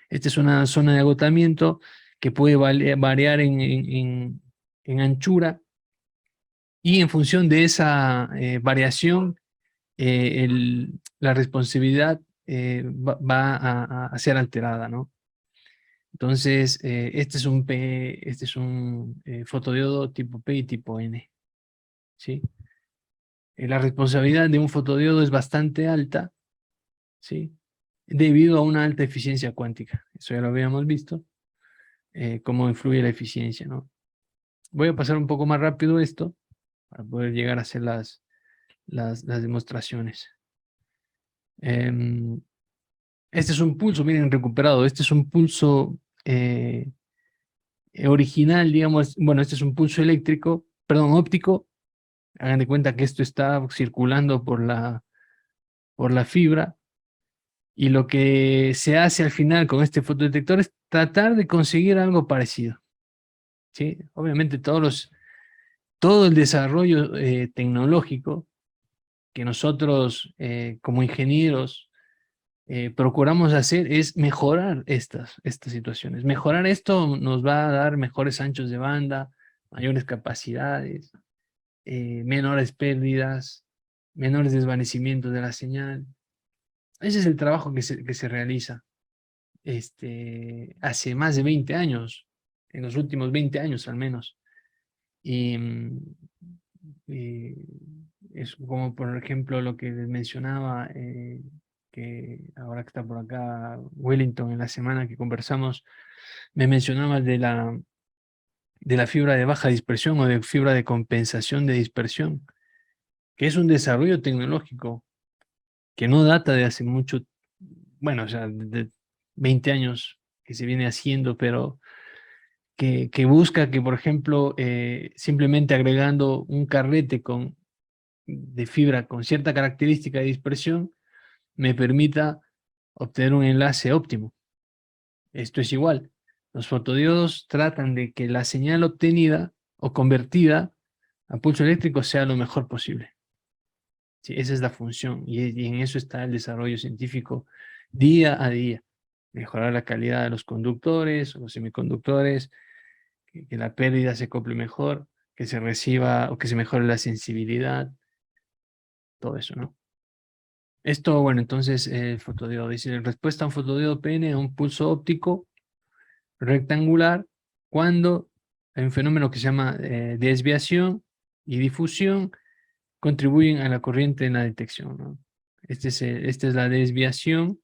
Esta es una zona de agotamiento que puede variar en anchura, y en función de esa variación, la responsabilidad va a ser alterada, ¿no? Entonces, este es un fotodiodo tipo P y tipo N, ¿sí? La responsabilidad de un fotodiodo es bastante alta, ¿sí? Debido a una alta eficiencia cuántica. Eso ya lo habíamos visto, cómo influye la eficiencia, ¿no? Voy a pasar un poco más rápido esto, para poder llegar a hacer las demostraciones. Este es un pulso, miren, recuperado. Este es un pulso original, digamos. Bueno, este es un pulso eléctrico, perdón, óptico. Hagan de cuenta que esto está circulando por la fibra. Y lo que se hace al final con este fotodetector es tratar de conseguir algo parecido, ¿sí? Obviamente todo el desarrollo tecnológico que nosotros como ingenieros procuramos hacer es mejorar estas situaciones. Mejorar esto nos va a dar mejores anchos de banda, mayores capacidades, menores pérdidas, menores desvanecimientos de la señal. Ese es el trabajo que se realiza hace más de 20 años, en los últimos 20 años al menos. Y es como por ejemplo lo que les mencionaba, que ahora que está por acá Wellington, en la semana que conversamos, me mencionaba de la fibra de baja dispersión o de fibra de compensación de dispersión, que es un desarrollo tecnológico que no data de hace mucho, bueno, o sea, de 20 años que se viene haciendo, pero que busca que, por ejemplo, simplemente agregando un carrete de fibra con cierta característica de dispersión, me permita obtener un enlace óptimo. Esto es igual. Los fotodiodos tratan de que la señal obtenida o convertida a pulso eléctrico sea lo mejor posible. Sí, esa es la función, y en eso está el desarrollo científico día a día. Mejorar la calidad de los conductores o los semiconductores, que la pérdida se acople mejor, que se reciba o que se mejore la sensibilidad, todo eso, ¿no? Esto, bueno, entonces el fotodiodo dice: respuesta a un fotodiodo PN a un pulso óptico rectangular cuando hay un fenómeno que se llama desviación y difusión contribuyen a la corriente en la detección, ¿no? Esta es la desviación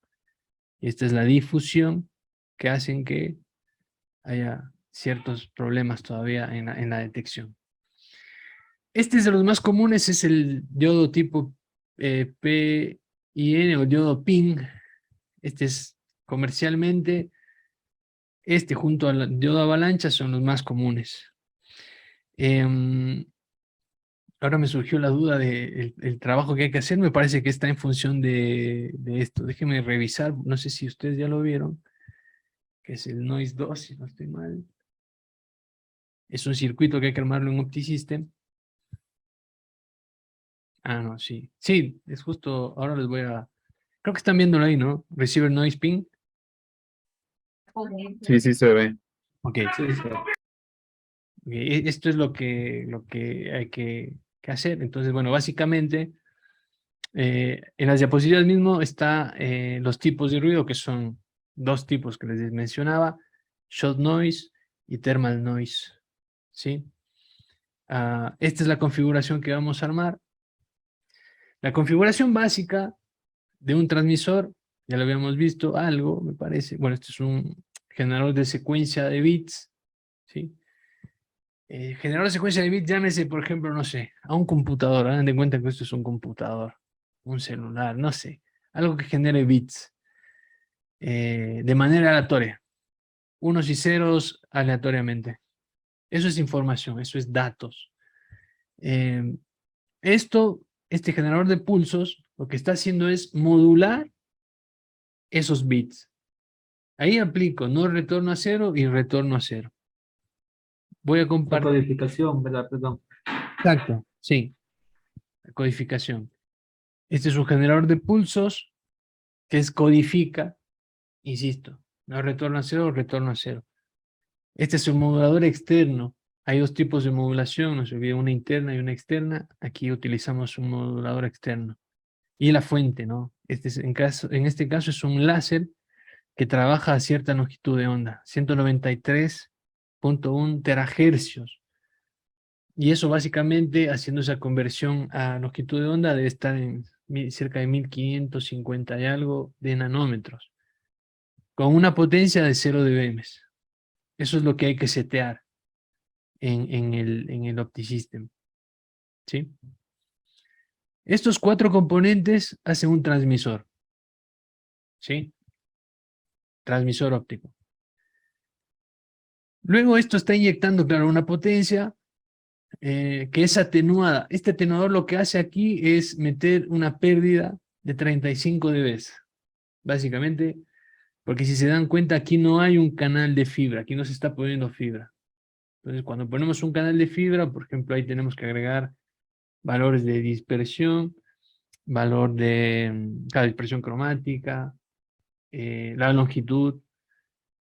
y esta es la difusión, que hacen que haya ciertos problemas todavía en la detección. Este es de los más comunes, es el diodo tipo P y N o diodo PIN. Este es comercialmente, junto al diodo avalancha son los más comunes. Ahora me surgió la duda de el trabajo que hay que hacer. Me parece que está en función de esto. Déjenme revisar, no sé si ustedes ya lo vieron, que es el Noise 2, si no estoy mal. Es un circuito que hay que armarlo en OptiSystem. Ah, no, sí. Sí, es justo, ahora les voy a... Creo que están viéndolo ahí, ¿no? Receiver Noise Pin. Sí, sí se ve. Ok. Sí, sí. Esto es lo que hay que hacer. Entonces, bueno, básicamente, en las diapositivas mismo está los tipos de ruido, que son dos tipos que les mencionaba: shot noise y thermal noise, ¿sí? Esta es la configuración que vamos a armar. La configuración básica de un transmisor, ya lo habíamos visto algo, me parece. Bueno, este es un generador de secuencia de bits, ¿sí? Generador de secuencia de bits, llámese, por ejemplo, no sé, a un computador. Hagan de cuenta que esto es un computador, un celular, no sé. Algo que genere bits de manera aleatoria. Unos y ceros aleatoriamente. Eso es información, eso es datos. Eh, este generador de pulsos, lo que está haciendo es modular esos bits. Ahí aplico no retorno a cero y retorno a cero. Voy a La compartir. codificación, ¿verdad? Perdón. Exacto, sí. La codificación. Este es un generador de pulsos que codifica, insisto, no retorno a cero, retorno a cero. Este es un modulador externo. Hay dos tipos de modulación, no se olvide, una interna y una externa. Aquí utilizamos un modulador externo. Y la fuente, ¿no? En este caso es un láser que trabaja a cierta longitud de onda, 193.1 terahercios. Y eso básicamente, haciendo esa conversión a longitud de onda, debe estar en cerca de 1550 y algo de nanómetros, con una potencia de 0 dBm. Eso es lo que hay que setear en el OptiSystem, ¿sí? Estos 4 componentes hacen un transmisor, ¿sí? Transmisor óptico. Luego esto está inyectando, claro, una potencia que es atenuada. Este atenuador lo que hace aquí es meter una pérdida de 35 dB, básicamente, porque si se dan cuenta aquí no hay un canal de fibra, aquí no se está poniendo fibra. Entonces cuando ponemos un canal de fibra, por ejemplo, ahí tenemos que agregar valores de dispersión, valor de la dispersión cromática, la longitud,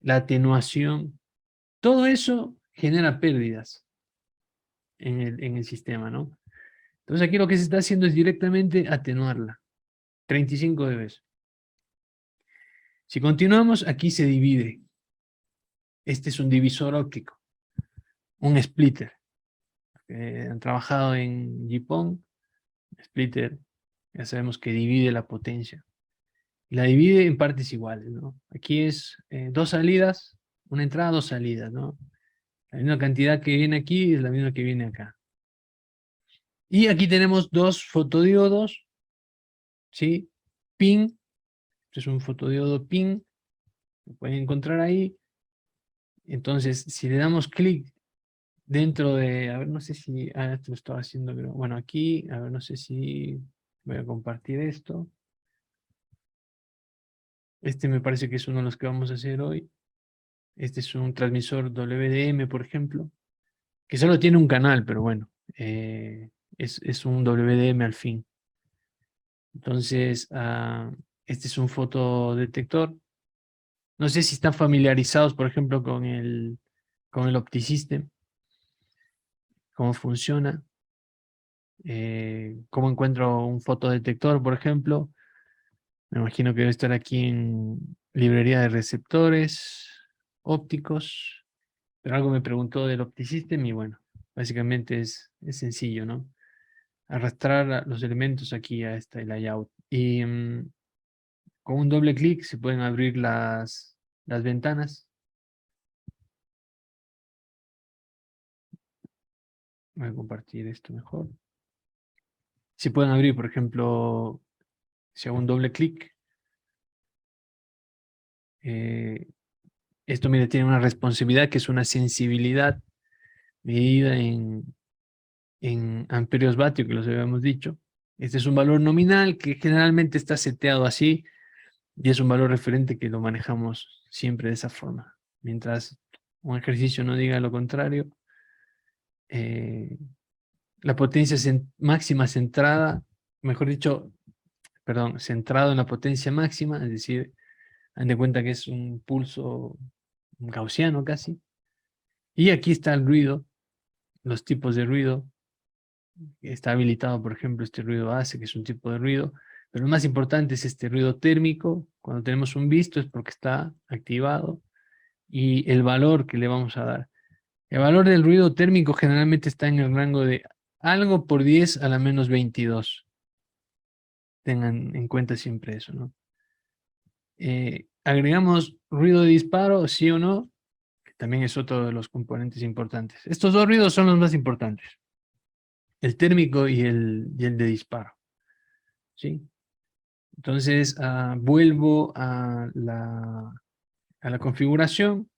la atenuación. Todo eso genera pérdidas en el sistema, ¿no? Entonces aquí lo que se está haciendo es directamente atenuarla. 35 dB. Si continuamos, aquí se divide. Este es un divisor óptico, un splitter. Han trabajado en GPON, splitter, ya sabemos que divide la potencia. Y la divide en partes iguales, ¿no? Aquí es 2 salidas, una entrada, 2 salidas, ¿no? La misma cantidad que viene aquí es la misma que viene acá. Y aquí tenemos 2 fotodiodos, ¿sí? PIN, este es un fotodiodo PIN, lo pueden encontrar ahí. Entonces, si le damos clic dentro de, a ver, no sé si, esto lo estaba haciendo, pero bueno, aquí, a ver, no sé si voy a compartir esto. Este me parece que es uno de los que vamos a hacer hoy. Este es un transmisor WDM, por ejemplo, que solo tiene un canal, pero bueno, es un WDM al fin. Entonces, este es un fotodetector. No sé si están familiarizados, por ejemplo, con el OptiSystem, cómo funciona. Cómo encuentro un fotodetector, por ejemplo. Me imagino que debe estar aquí en librería de receptores ópticos. Pero algo me preguntó del OptiSystem y bueno, básicamente es sencillo, ¿no? Arrastrar los elementos aquí a este layout. Y con un doble clic se pueden abrir las ventanas. Voy a compartir esto mejor. Se pueden abrir, por ejemplo, si hago un doble clic. Esto, mire, tiene una responsividad que es una sensibilidad medida en amperios vatio, que los habíamos dicho. Este es un valor nominal que generalmente está seteado así y es un valor referente que lo manejamos siempre de esa forma. Mientras un ejercicio no diga lo contrario, la potencia máxima centrada, mejor dicho, perdón, centrado en la potencia máxima, es decir, han de cuenta que es un pulso gaussiano casi. Y aquí está el ruido, los tipos de ruido. Está habilitado, por ejemplo, este ruido base, que es un tipo de ruido. Pero lo más importante es este ruido térmico. Cuando tenemos un visto es porque está activado. Y el valor que le vamos a dar. El valor del ruido térmico generalmente está en el rango de algo por 10 a la menos 22. Tengan en cuenta siempre eso, ¿no? Agregamos ruido de disparo, sí o no, que también es otro de los componentes importantes. Estos dos ruidos son los más importantes. El térmico y el de disparo. ¿Sí? Entonces, vuelvo a la configuración.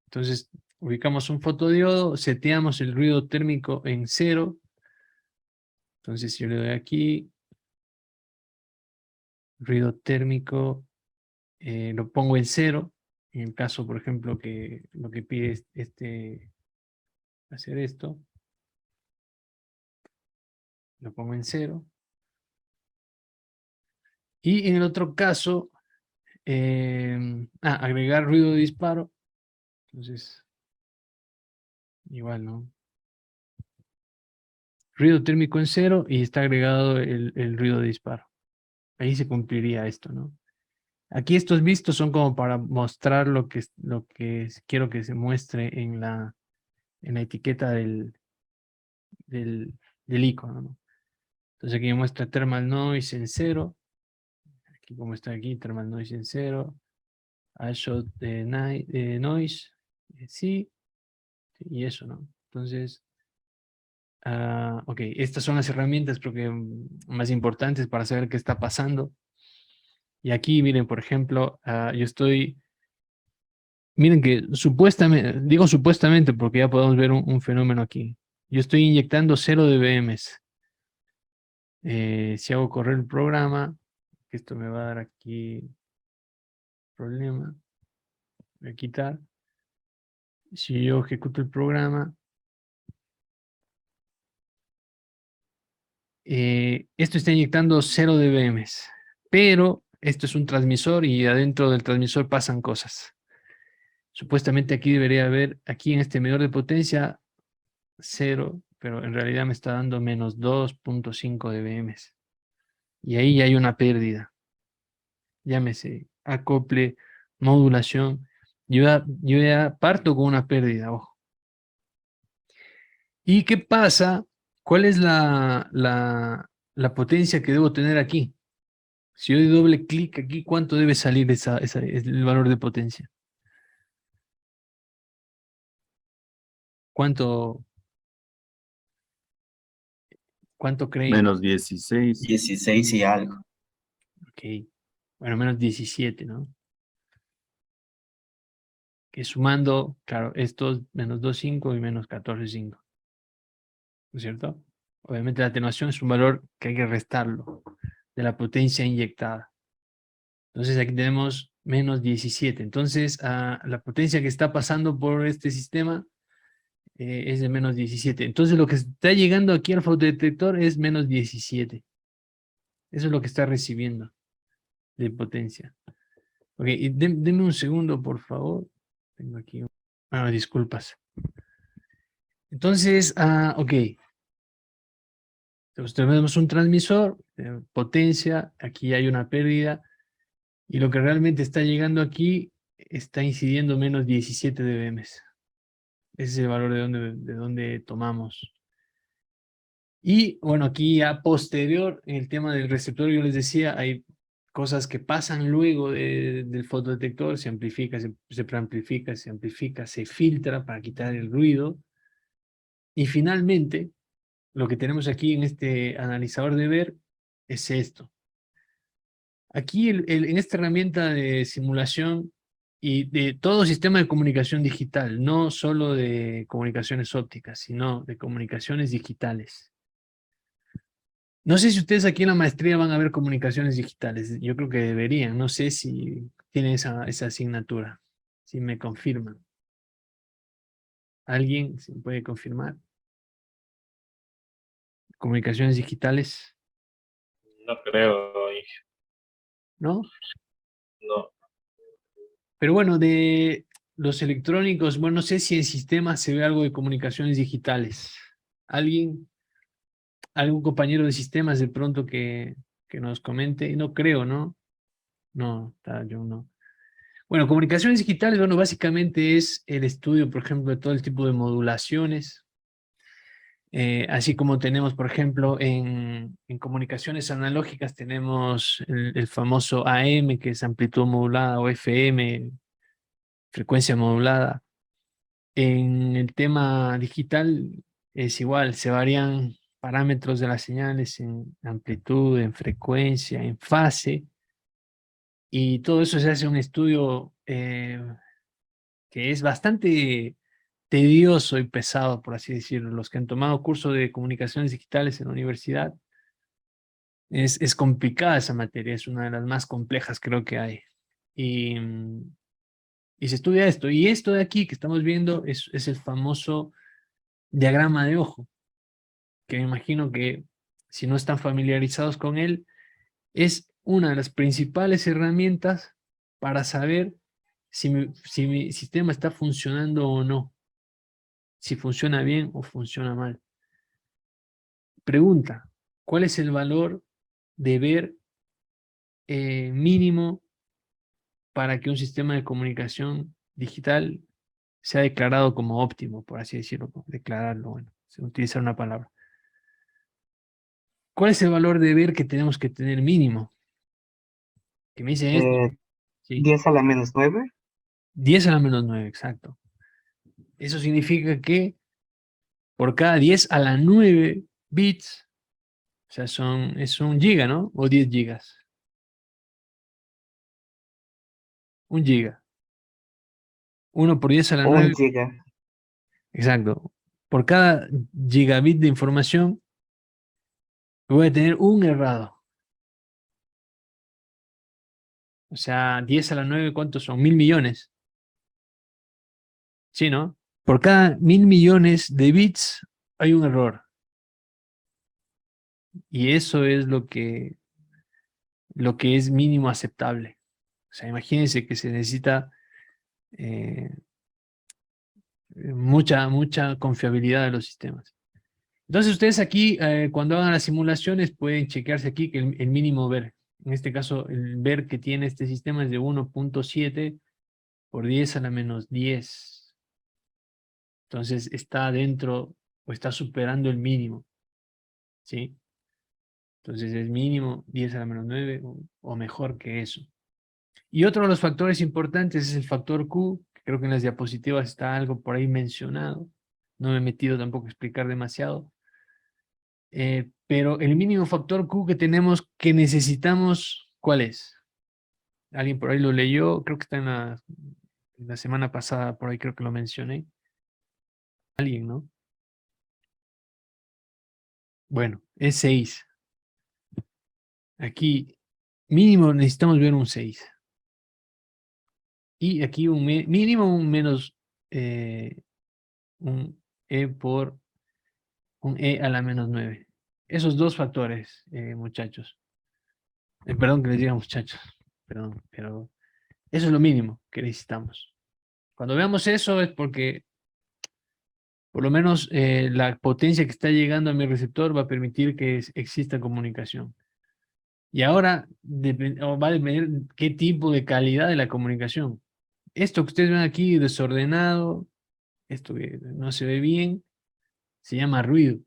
Entonces, ubicamos un fotodiodo, seteamos el ruido térmico en 0. Entonces, si yo le doy aquí, ruido térmico, lo pongo en 0. En el caso, por ejemplo, que lo que pide es hacer esto, lo pongo en 0. Y en el otro caso, agregar ruido de disparo. Entonces, Igual, ¿no? Ruido térmico en 0 y está agregado el ruido de disparo. Ahí se cumpliría esto, ¿no? Aquí estos vistos son como para mostrar lo que quiero que se muestre en la etiqueta del icono, ¿no? Entonces aquí me muestra thermal noise en 0. Aquí como está aquí, thermal noise en 0. Ashot noise, sí, y eso, ¿no? Entonces, ok, estas son las herramientas creo que más importantes para saber qué está pasando. Y aquí, miren, por ejemplo, yo estoy... Miren que supuestamente, digo supuestamente porque ya podemos ver un fenómeno aquí. Yo estoy inyectando 0 dBms. Si hago correr el programa, esto me va a dar aquí problema. Voy a quitar. Si yo ejecuto el programa, esto está inyectando 0 dBms. Pero esto es un transmisor y adentro del transmisor pasan cosas. Supuestamente aquí debería haber, aquí en este medidor de potencia, 0, pero en realidad me está dando menos 2.5 dBms. Y ahí ya hay una pérdida. Llámese acople, modulación. Yo ya parto con una pérdida, ojo. ¿Y qué pasa? ¿Cuál es la potencia que debo tener aquí? Si yo doy doble clic aquí, ¿cuánto debe salir el valor de potencia? ¿Cuánto creen? Menos 16. 16 y algo. Ok. Bueno, menos 17, ¿no? Que sumando, claro, estos menos 2,5 y menos 14,5. ¿No es cierto? Obviamente la atenuación es un valor que hay que restarlo de la potencia inyectada. Entonces aquí tenemos menos 17. Entonces la potencia que está pasando por este sistema es de menos 17. Entonces lo que está llegando aquí al fotodetector es menos 17. Eso es lo que está recibiendo de potencia. Ok, y denme un segundo, por favor. Tengo aquí disculpas. Entonces, ok. Entonces tenemos un transmisor, potencia, aquí hay una pérdida, y lo que realmente está llegando aquí está incidiendo menos 17 dBms. Ese es el valor de donde tomamos. Y bueno, aquí a posterior, en el tema del receptor, yo les decía, hay cosas que pasan luego del fotodetector, se amplifica, se preamplifica, se amplifica, se filtra para quitar el ruido. Y finalmente, lo que tenemos aquí en este analizador de ver es esto. Aquí en esta herramienta de simulación y de todo sistema de comunicación digital, no solo de comunicaciones ópticas, sino de comunicaciones digitales. No sé si ustedes aquí en la maestría van a ver comunicaciones digitales. Yo creo que deberían. No sé si tienen esa asignatura. Si me confirman. ¿Alguien se puede confirmar? Comunicaciones digitales, No creo, ¿no? no. Pero bueno, de los electrónicos, bueno, no sé si en sistemas se ve algo de comunicaciones digitales. ¿Alguien? ¿Algún compañero de sistemas de pronto que nos comente? No creo, ¿no? No, yo no. Bueno, comunicaciones digitales, bueno, básicamente es el estudio, por ejemplo, de todo el tipo de modulaciones, así como tenemos, por ejemplo, en comunicaciones analógicas tenemos el famoso AM, que es amplitud modulada, o FM, frecuencia modulada. En el tema digital es igual, se varían parámetros de las señales en amplitud, en frecuencia, en fase, y todo eso se hace un estudio que es bastante tedioso y pesado, por así decirlo. Los que han tomado curso de comunicaciones digitales en la universidad, es complicada esa materia, es una de las más complejas creo que hay. Y se estudia esto. Y esto de aquí que estamos viendo es el famoso diagrama de ojo, que me imagino que si no están familiarizados con él, es una de las principales herramientas para saber si mi sistema está funcionando o no. si funciona bien o funciona mal. Pregunta, ¿cuál es el valor de ver mínimo para que un sistema de comunicación digital sea declarado como óptimo, por así decirlo? Declararlo, bueno, utilizar una palabra. ¿Cuál es el valor de ver que tenemos que tener mínimo? Que me dice esto. Sí. 10 a la menos 9. 10 a la menos 9, exacto. Eso significa que por cada 10 a la 9 bits, o sea, es un giga, ¿no? O 10 gigas. Un giga. 1 por 10 a la 1 9. giga. Exacto. Por cada gigabit de información, voy a tener un errado. O sea, 10 a la 9, ¿cuántos son? 1000 millones. Sí, ¿no? Por cada 1000 millones de bits hay un error. Y eso es lo que es mínimo aceptable. O sea, imagínense que se necesita mucha confiabilidad de los sistemas. Entonces ustedes aquí, cuando hagan las simulaciones, pueden chequearse aquí que el mínimo ver. En este caso, el ver que tiene este sistema es de 1.7 por 10 a la menos 10. Entonces está dentro o está superando el mínimo. ¿Sí? Entonces es mínimo 10 a la menos 9 o mejor que eso. Y otro de los factores importantes es el factor Q, que creo que en las diapositivas está algo por ahí mencionado. No me he metido tampoco a explicar demasiado. Pero el mínimo factor Q que tenemos, que necesitamos, ¿cuál es? Alguien por ahí lo leyó, creo que está en la semana pasada, por ahí creo que lo mencioné. Alguien, ¿no? Bueno, es 6. Aquí mínimo necesitamos ver un 6. Y aquí mínimo un menos un E por un E a la menos 9. Esos dos factores, muchachos. Perdón que les diga muchachos, perdón, pero eso es lo mínimo que necesitamos. Cuando veamos eso es porque por lo menos la potencia que está llegando a mi receptor va a permitir que exista comunicación. Y ahora va a depender qué tipo de calidad de la comunicación. Esto que ustedes ven aquí desordenado, esto que no se ve bien, se llama ruido.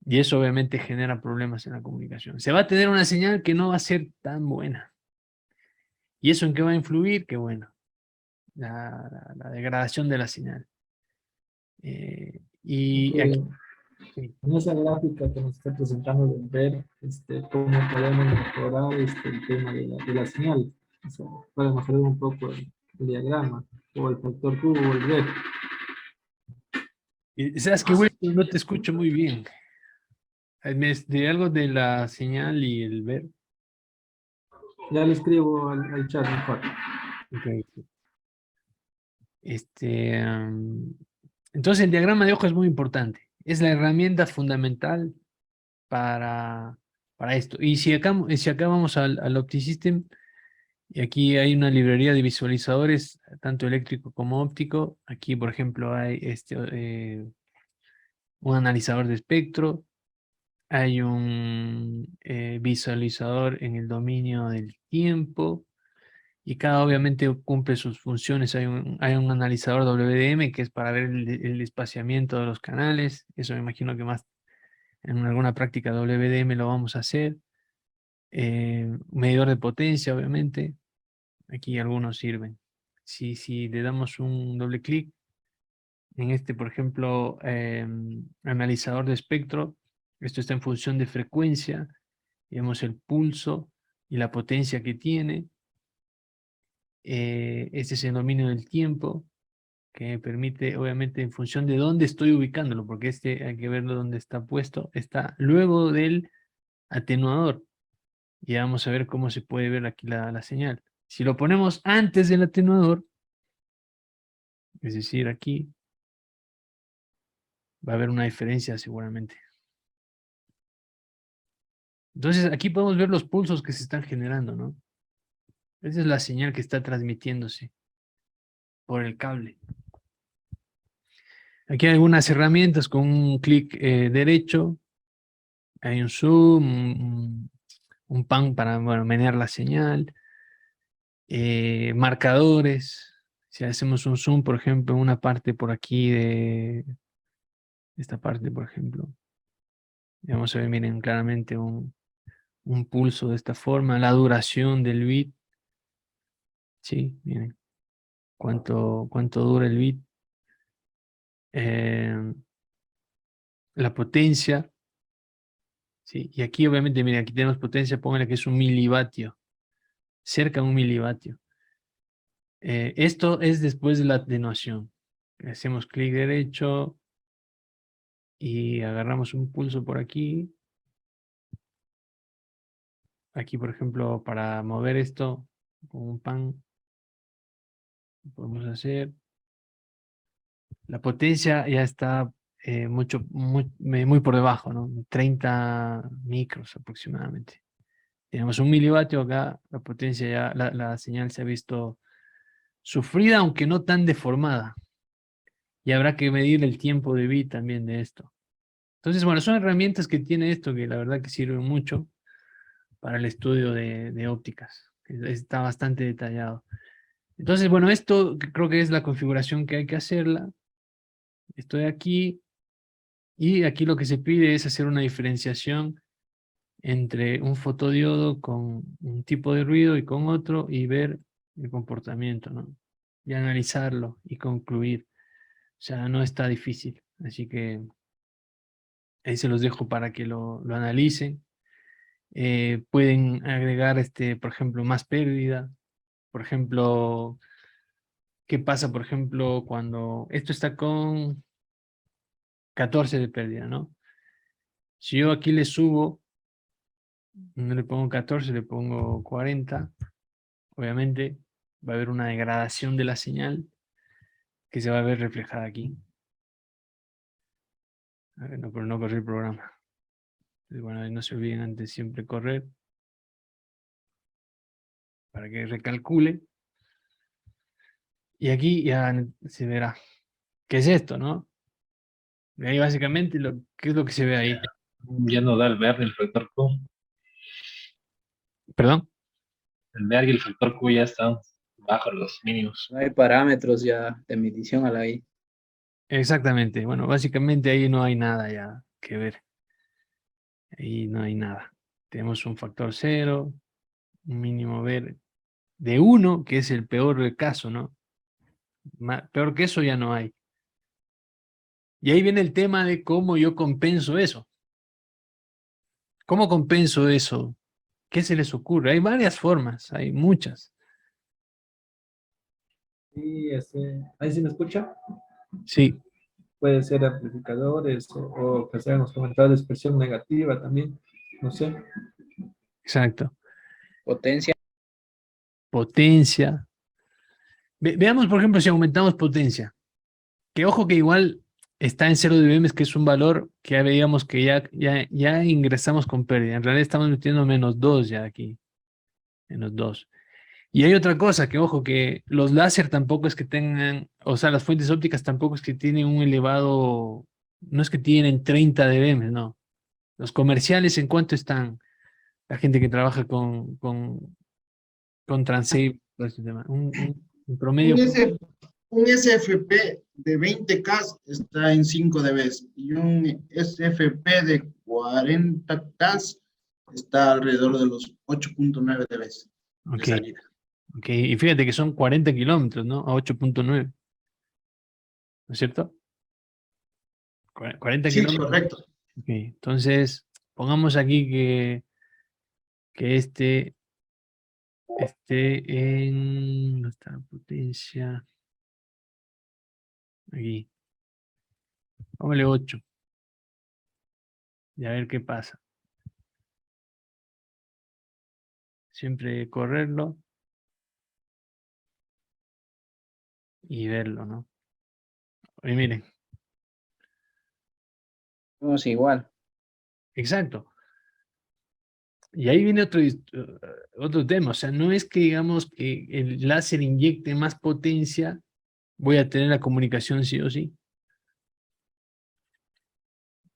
Y eso obviamente genera problemas en la comunicación. Se va a tener una señal que no va a ser tan buena. ¿Y eso en qué va a influir? Que bueno, la degradación de la señal. Y Que aquí, sí. en esa gráfica que nos está presentando de ver cómo podemos mejorar el tema de la señal. O sea, para mejorar un poco el diagrama o el factor Q o el ver. Y sabes que Wilson, no te escucho muy bien. De algo de la señal y el ver. Ya le escribo al chat mejor. Okay. Entonces el diagrama de ojo es muy importante. Es la herramienta fundamental para esto. Y si acá vamos al OptiSystem, y aquí hay una librería de visualizadores, tanto eléctrico como óptico. Aquí, por ejemplo, hay un analizador de espectro, hay un visualizador en el dominio del tiempo, y cada obviamente cumple sus funciones. Hay un analizador WDM que es para ver el espaciamiento de los canales. Eso me imagino que más en alguna práctica WDM lo vamos a hacer. Medidor de potencia, obviamente. Aquí algunos sirven. Si le damos un doble clic en este, por ejemplo, analizador de espectro, esto está en función de frecuencia. Vemos el pulso y la potencia que tiene. Este es el dominio del tiempo, que me permite, obviamente, en función de dónde estoy ubicándolo, porque hay que verlo dónde está puesto. Está luego del atenuador. Y vamos a ver cómo se puede ver aquí la señal. Si lo ponemos antes del atenuador, es decir, aquí, va a haber una diferencia seguramente. Entonces, aquí podemos ver los pulsos que se están generando, ¿no? Esa es la señal que está transmitiéndose por el cable. Aquí hay algunas herramientas con un clic derecho. Hay un zoom, un pan para, bueno, menear la señal. Marcadores. Si hacemos un zoom, por ejemplo, en una parte por aquí de esta parte, por ejemplo. Y vamos a ver, miren, claramente un pulso de esta forma. La duración del bit. Sí, miren. Cuánto dura el bit. La potencia. ¿Sí? Y aquí obviamente, miren, aquí tenemos potencia, pónganle que es 1 milivatio. Cerca de 1 milivatio. Esto es después de la atenuación. Hacemos clic derecho y agarramos un pulso por aquí. Aquí, por ejemplo, para mover esto con un pan, podemos hacer. La potencia ya está muy por debajo, ¿no? 30 micros aproximadamente. Tenemos 1 milivatio acá, la potencia ya, la señal se ha visto sufrida, aunque no tan deformada. Y habrá que medir el tiempo de bit también de esto. Entonces, bueno, son herramientas que tiene esto que la verdad que sirven mucho para el estudio de ópticas. Está bastante detallado. Entonces, bueno, esto creo que es la configuración que hay que hacerla. Estoy aquí y aquí lo que se pide es hacer una diferenciación entre un fotodiodo con un tipo de ruido y con otro y ver el comportamiento, ¿no? Y analizarlo y concluir. O sea, no está difícil. Así que ahí se los dejo para que lo analicen. Pueden agregar, por ejemplo, más pérdida. Por ejemplo, ¿qué pasa, por ejemplo, cuando esto está con 14 de pérdida, ¿no? Si yo aquí le subo, no le pongo 14, le pongo 40, obviamente va a haber una degradación de la señal que se va a ver reflejada aquí. A ver, no, pero no corrí el programa. Entonces, bueno, no se olviden antes siempre correr para que recalcule. Y aquí ya se verá. ¿Qué es esto, no? De ahí básicamente, ¿qué es lo que se ve ahí? Ya no da el verde el factor Q. ¿Perdón? El verde y el factor Q ya están bajo los mínimos. No hay parámetros ya de medición a la I. Exactamente. Bueno, básicamente ahí no hay nada ya que ver. Ahí no hay nada. Tenemos un factor 0, un mínimo ver de 1, que es el peor caso, ¿no? Peor que eso ya no hay. Y ahí viene el tema de cómo yo compenso eso. ¿Cómo compenso eso? ¿Qué se les ocurre? Hay varias formas, hay muchas. Y ahí sí me escucha. Sí, Puede ser amplificadores o que sean los comentarios de expresión negativa también. No sé. exacto. Potencia. Potencia. Veamos, por ejemplo, si aumentamos potencia. Que ojo que igual está en 0 dBm, que es un valor que ya veíamos que ya ingresamos con pérdida. En realidad estamos metiendo -2 ya aquí. -2. Y hay otra cosa, que ojo, que los láser tampoco es que tengan, o sea, las fuentes ópticas tampoco es que tienen un elevado, no es que tienen 30 dBm, no. Los comerciales, ¿en cuánto están? La gente que trabaja con Transave, todo este tema. Un promedio. Un SFP de 20K está en 5 dB y un SFP de 40K está alrededor de los 8.9 dB de Ok, salida. ok. Y fíjate que son 40 kilómetros, ¿no? A 8.9. ¿No es cierto? 40 Sí, kilómetros. correcto. Ok, entonces, pongamos aquí que esté en... ¿Dónde está la potencia? Aquí. Póngale 8. Y a ver qué pasa. Siempre correrlo y verlo, ¿no? Y miren, Vamos igual. exacto. Y ahí viene otro tema. O sea, no es que digamos que el láser inyecte más potencia, voy a tener la comunicación sí o sí.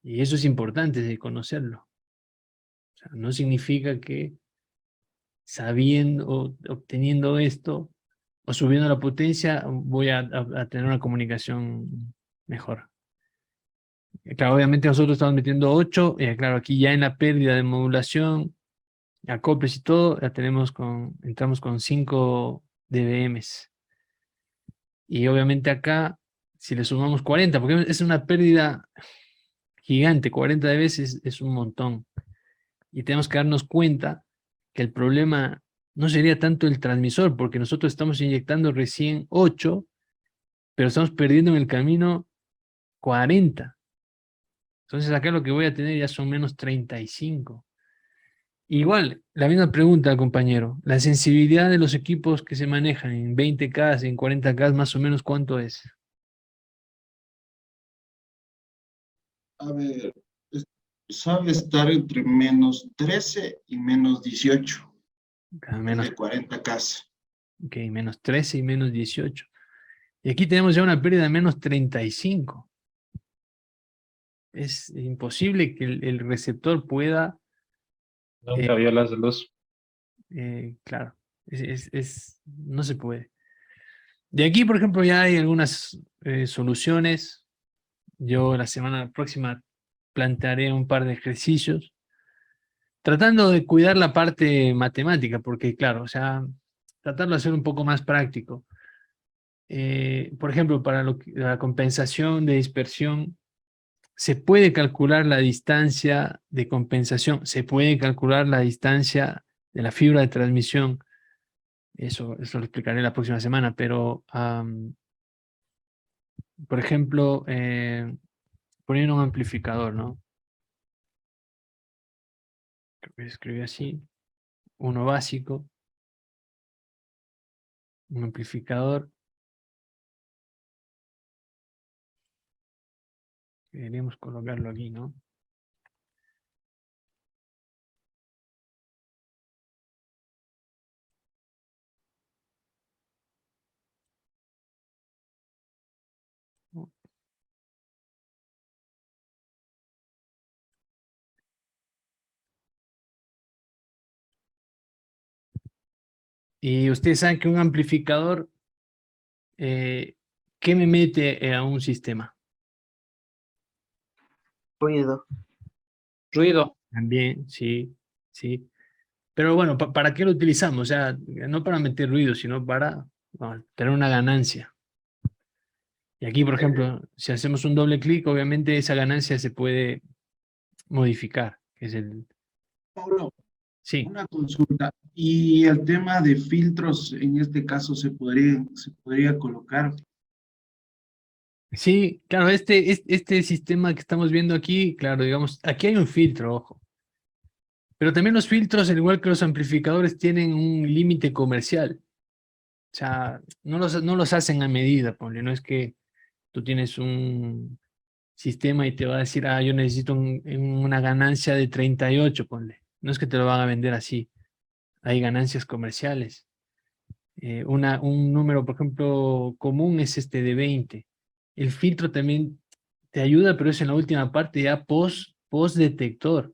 Y eso es importante de conocerlo. O sea, no significa que sabiendo o obteniendo esto o subiendo la potencia voy a tener una comunicación mejor. Claro, obviamente nosotros estamos metiendo 8, claro, aquí ya en la pérdida de modulación, acoples y todo, ya entramos con 5 dBms. Y obviamente acá, si le sumamos 40, porque es una pérdida gigante, 40 dB es un montón. Y tenemos que darnos cuenta que el problema no sería tanto el transmisor, porque nosotros estamos inyectando recién 8, pero estamos perdiendo en el camino 40. Entonces acá lo que voy a tener ya son menos 35. Igual, la misma pregunta, compañero. La sensibilidad de los equipos que se manejan en 20K, en 40K, más o menos, ¿cuánto es? A ver, sabe estar entre menos 13 y menos 18, Menos, de 40K. ok, menos 13 y menos 18. Y aquí tenemos ya una pérdida de menos 35. Es imposible que el receptor pueda, Nunca vio las de luz. claro, no se puede. De aquí, por ejemplo, ya hay algunas soluciones. Yo la semana próxima plantearé un par de ejercicios, tratando de cuidar la parte matemática, porque claro, o sea, tratarlo de hacer un poco más práctico. Por ejemplo, para la compensación de dispersión, se puede calcular la distancia de compensación, se puede calcular la distancia de la fibra de transmisión. Eso lo explicaré la próxima semana, pero, por ejemplo, poniendo un amplificador, ¿no? Creo que escribí así, uno básico, un amplificador. Deberíamos colocarlo aquí, ¿no? Y ustedes saben que un amplificador, ¿qué me mete a un sistema? Ruido. Ruido. También, sí, sí. Pero bueno, ¿para qué lo utilizamos? O sea, no para meter ruido, sino para tener una ganancia. Y aquí, por ejemplo, si hacemos un doble clic, obviamente esa ganancia se puede modificar, que es el... Pablo, Sí, una consulta. Y el tema de filtros, en este caso, se podría colocar. sí, claro, este sistema que estamos viendo aquí, claro, digamos, aquí hay un filtro, ojo. Pero también los filtros, al igual que los amplificadores, tienen un límite comercial. O sea, no los hacen a medida, ponle. No es que tú tienes un sistema y te va a decir, yo necesito una ganancia de 38, ponle. No es que te lo van a vender así. Hay ganancias comerciales. Un número, por ejemplo, común es este de 20. El filtro también te ayuda, pero es en la última parte, ya post detector.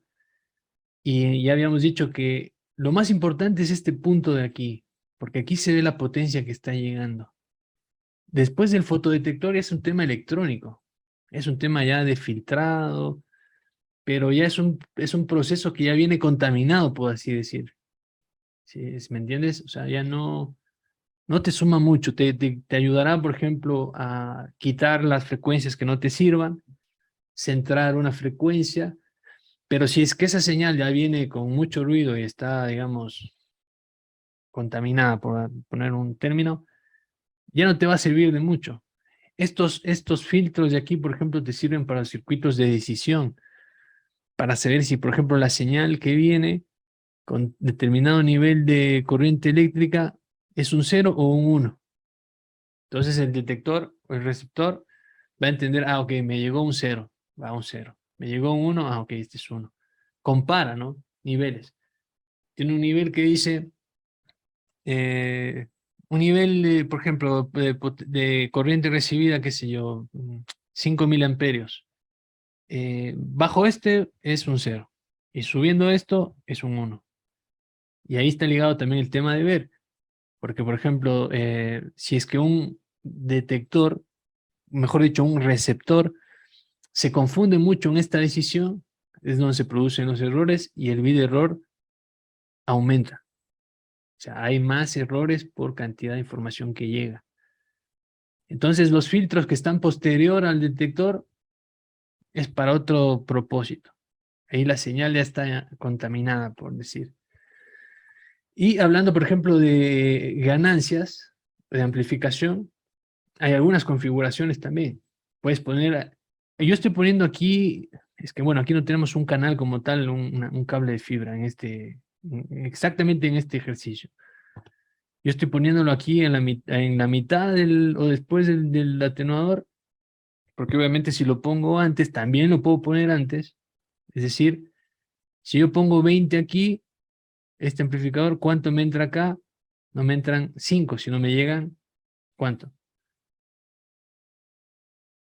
Y ya habíamos dicho que lo más importante es este punto de aquí, porque aquí se ve la potencia que está llegando. Después del fotodetector es un tema electrónico, es un tema ya de filtrado, pero ya es un proceso que ya viene contaminado, por así decir. ¿Sí? ¿Me entiendes? O sea, ya no te suma mucho, te ayudará, por ejemplo, a quitar las frecuencias que no te sirvan, centrar una frecuencia, pero si es que esa señal ya viene con mucho ruido y está, digamos, contaminada, por poner un término, ya no te va a servir de mucho. Estos filtros de aquí, por ejemplo, te sirven para circuitos de decisión, para saber si, por ejemplo, la señal que viene con determinado nivel de corriente eléctrica es un 0 o un 1. Entonces el detector o el receptor va a entender, ok, me llegó un 0, va a un 0. Me llegó un 1, ok, este es 1. Compara, ¿no? Niveles. Tiene un nivel que dice, un nivel, por ejemplo, de corriente recibida, qué sé yo, 5 miliamperios. bajo este es un 0. Y subiendo esto es un 1. Y ahí está ligado también el tema de ver. Porque, por ejemplo, si es que un detector, mejor dicho, un receptor, se confunde mucho en esta decisión, es donde se producen los errores y el bit error aumenta. O sea, hay más errores por cantidad de información que llega. Entonces, los filtros que están posterior al detector es para otro propósito. Ahí la señal ya está contaminada, por decir. Y hablando, por ejemplo, de ganancias de amplificación, hay algunas configuraciones también. Puedes poner, yo estoy poniendo aquí, es que bueno, aquí no tenemos un canal como tal, un cable de fibra exactamente en este ejercicio. Yo estoy poniéndolo aquí en la mitad o después del atenuador, porque obviamente si lo pongo antes, también lo puedo poner antes. Es decir, si yo pongo 20 aquí, este amplificador, ¿cuánto me entra acá? No me entran 5, sino me llegan, ¿cuánto?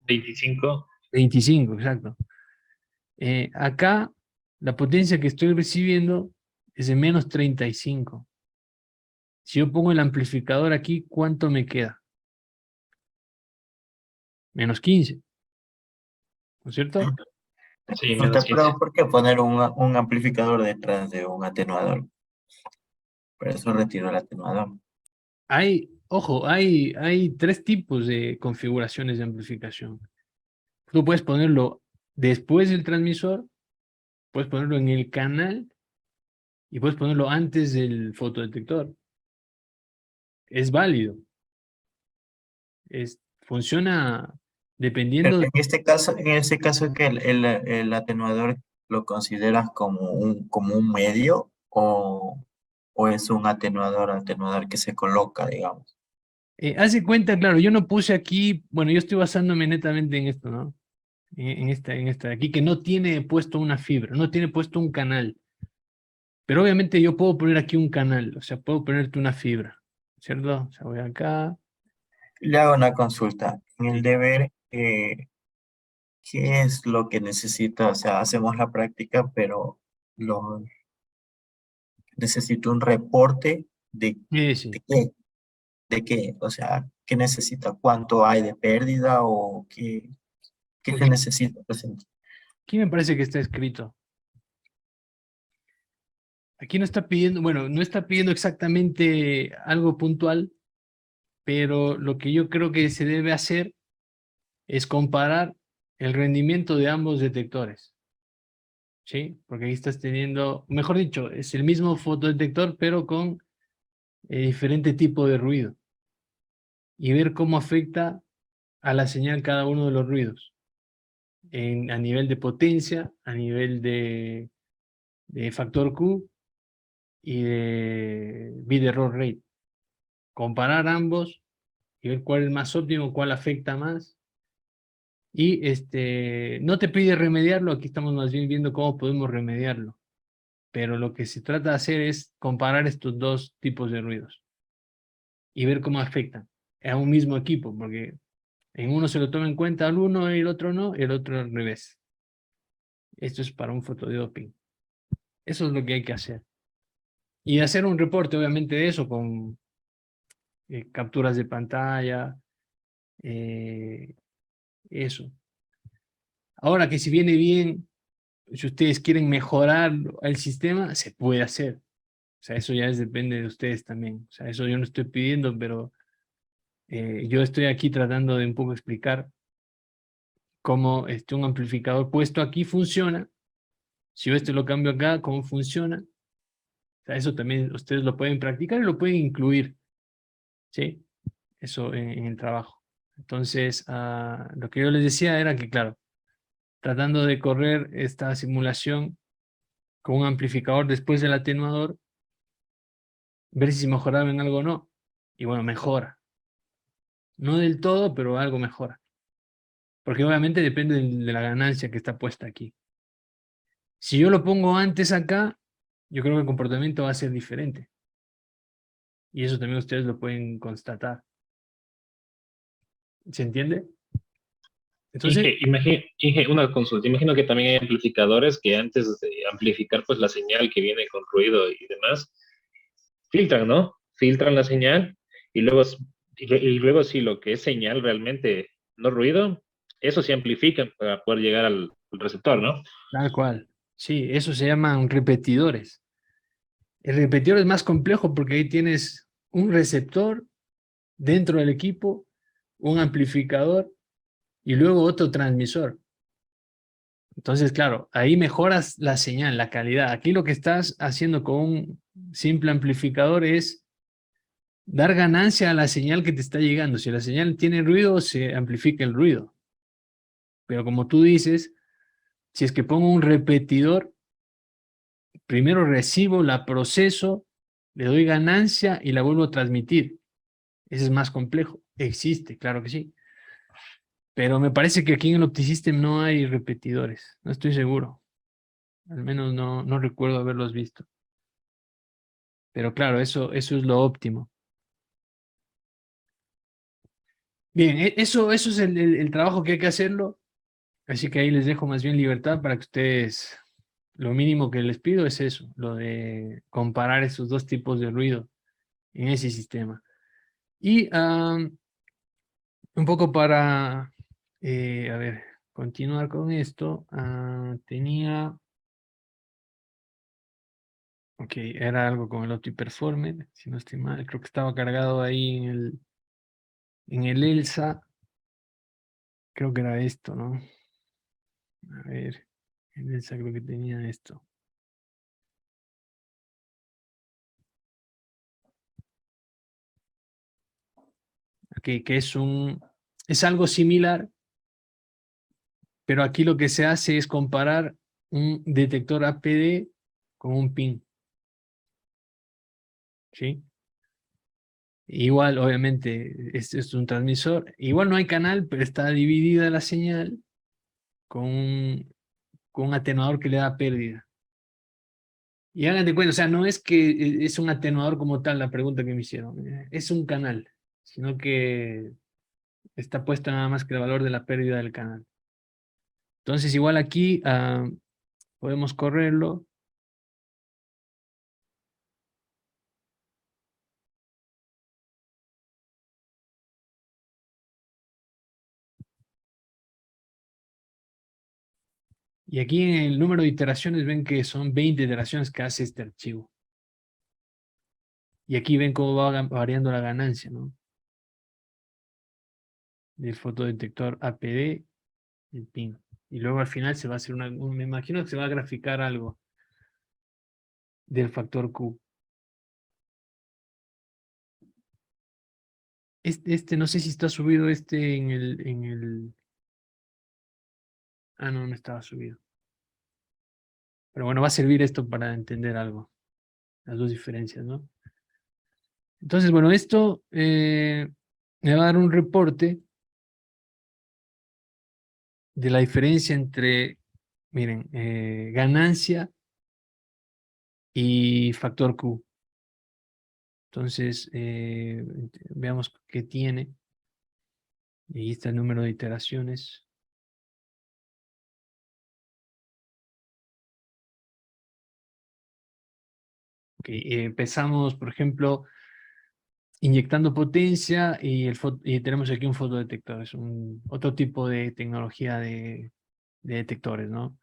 25. 25, exacto. Acá, la potencia que estoy recibiendo es de menos 35. Si yo pongo el amplificador aquí, ¿cuánto me queda? Menos 15, ¿no es cierto? Sí, Consulta, menos 15. pero ¿por qué poner un amplificador detrás de un atenuador? Por eso retiro el atenuador. Ojo, hay tres tipos de configuraciones de amplificación. Tú puedes ponerlo después del transmisor, puedes ponerlo en el canal y puedes ponerlo antes del fotodetector. Es válido. Funciona Pero dependiendo. en este caso que el atenuador lo consideras como un medio o es un atenuador que se coloca, digamos. Haz de cuenta, claro, yo no puse aquí, bueno, yo estoy basándome netamente en esto, ¿no? En esta de aquí, que no tiene puesto una fibra, no tiene puesto un canal. Pero obviamente yo puedo poner aquí un canal, o sea, puedo ponerte una fibra, ¿cierto? O sea, voy acá. Le hago una consulta. En el Sí. deber, ¿qué es lo que necesita? O sea, hacemos la práctica, pero lo, necesito un reporte Sí. de qué, de qué, o sea, ¿qué necesita? ¿Cuánto hay de pérdida o qué se Porque necesita presentar? aquí me parece que está escrito. Aquí no está pidiendo, bueno, no está pidiendo exactamente algo puntual, pero lo que yo creo que se debe hacer es comparar el rendimiento de ambos detectores. ¿Sí? Porque ahí estás teniendo, mejor dicho, es el mismo fotodetector, pero con diferente tipo de ruido. Y ver cómo afecta a la señal cada uno de los ruidos. A nivel de potencia, a nivel de factor Q y de bit error rate. Comparar ambos y ver cuál es más óptimo, cuál afecta más. Y no te pide remediarlo, aquí estamos más bien viendo cómo podemos remediarlo. Pero lo que se trata de hacer es comparar estos dos tipos de ruidos y ver cómo afectan a un mismo equipo, porque en uno se lo toma en cuenta al uno y el otro no, y el otro al revés. Esto es para un fotodoping. Eso es lo que hay que hacer. Y hacer un reporte, obviamente, de eso con capturas de pantalla, eh, eso. Ahora que si viene bien, si ustedes quieren mejorar el sistema, se puede hacer. O sea, eso depende de ustedes también. O sea, eso yo no estoy pidiendo, pero yo estoy aquí tratando de un poco explicar cómo un amplificador puesto aquí funciona. Si yo lo cambio acá, cómo funciona. O sea, eso también ustedes lo pueden practicar y lo pueden incluir, ¿sí? Eso en el trabajo. Entonces, lo que yo les decía era que, claro, tratando de correr esta simulación con un amplificador después del atenuador, ver si mejoraba en algo o no. Y bueno, mejora. No del todo, pero algo mejora. Porque obviamente depende de la ganancia que está puesta aquí. Si yo lo pongo antes acá, yo creo que el comportamiento va a ser diferente. Y eso también ustedes lo pueden constatar. ¿Se entiende? Entonces, Inge, una consulta. Imagino que también hay amplificadores que antes de amplificar pues la señal que viene con ruido y demás, filtran, ¿no? Filtran la señal y luego, y luego sí lo que es señal realmente, no ruido, eso se amplifican para poder llegar al receptor, ¿no? tal cual. Sí, eso se llaman repetidores. El repetidor es más complejo porque ahí tienes un receptor dentro del equipo, un amplificador y luego otro transmisor. Entonces, claro, ahí mejoras la señal, la calidad. Aquí lo que estás haciendo con un simple amplificador es dar ganancia a la señal que te está llegando. Si la señal tiene ruido, se amplifica el ruido. Pero como tú dices, si es que pongo un repetidor, primero recibo, la proceso, le doy ganancia y la vuelvo a transmitir. Ese es más complejo. Existe, claro que sí. Pero me parece que aquí en el OptiSystem no hay repetidores. No estoy seguro. Al menos no recuerdo haberlos visto. Pero claro, eso es lo óptimo. Bien, eso es el trabajo que hay que hacerlo. Así que ahí les dejo más bien libertad para que ustedes, lo mínimo que les pido es eso, lo de comparar esos dos tipos de ruido en ese sistema. Y un poco para, a ver, continuar con esto, tenía, ok, era algo con el OptiPerformer, si no estoy mal, creo que estaba cargado ahí en el ELSA, creo que era esto, ¿no? A ver, en ELSA creo que tenía esto. Ok, que es algo similar, pero aquí lo que se hace es comparar un detector APD con un PIN, ¿sí? Igual, obviamente, este es un transmisor. Igual no hay canal, pero está dividida la señal con un atenuador que le da pérdida. Y hagan de cuenta, o sea, no es que es un atenuador como tal la pregunta que me hicieron. Es un canal, sino que está puesto nada más que el valor de la pérdida del canal. Entonces, igual aquí podemos correrlo. Y aquí en el número de iteraciones ven que son 20 iteraciones que hace este archivo. Y aquí ven cómo va variando la ganancia, ¿no? Del fotodetector APD, el PIN. Y luego al final se va a hacer me imagino que se va a graficar algo del factor Q. No sé si está subido Ah, no estaba subido. Pero bueno, va a servir esto para entender algo. Las dos diferencias, ¿no? Entonces, bueno, esto me va a dar un reporte de la diferencia entre, miren, ganancia y factor Q. Entonces, veamos qué tiene. Y ahí está el número de iteraciones. Okay, empezamos, por ejemplo, inyectando potencia y tenemos aquí un fotodetector. Es otro tipo de tecnología de detectores, ¿no?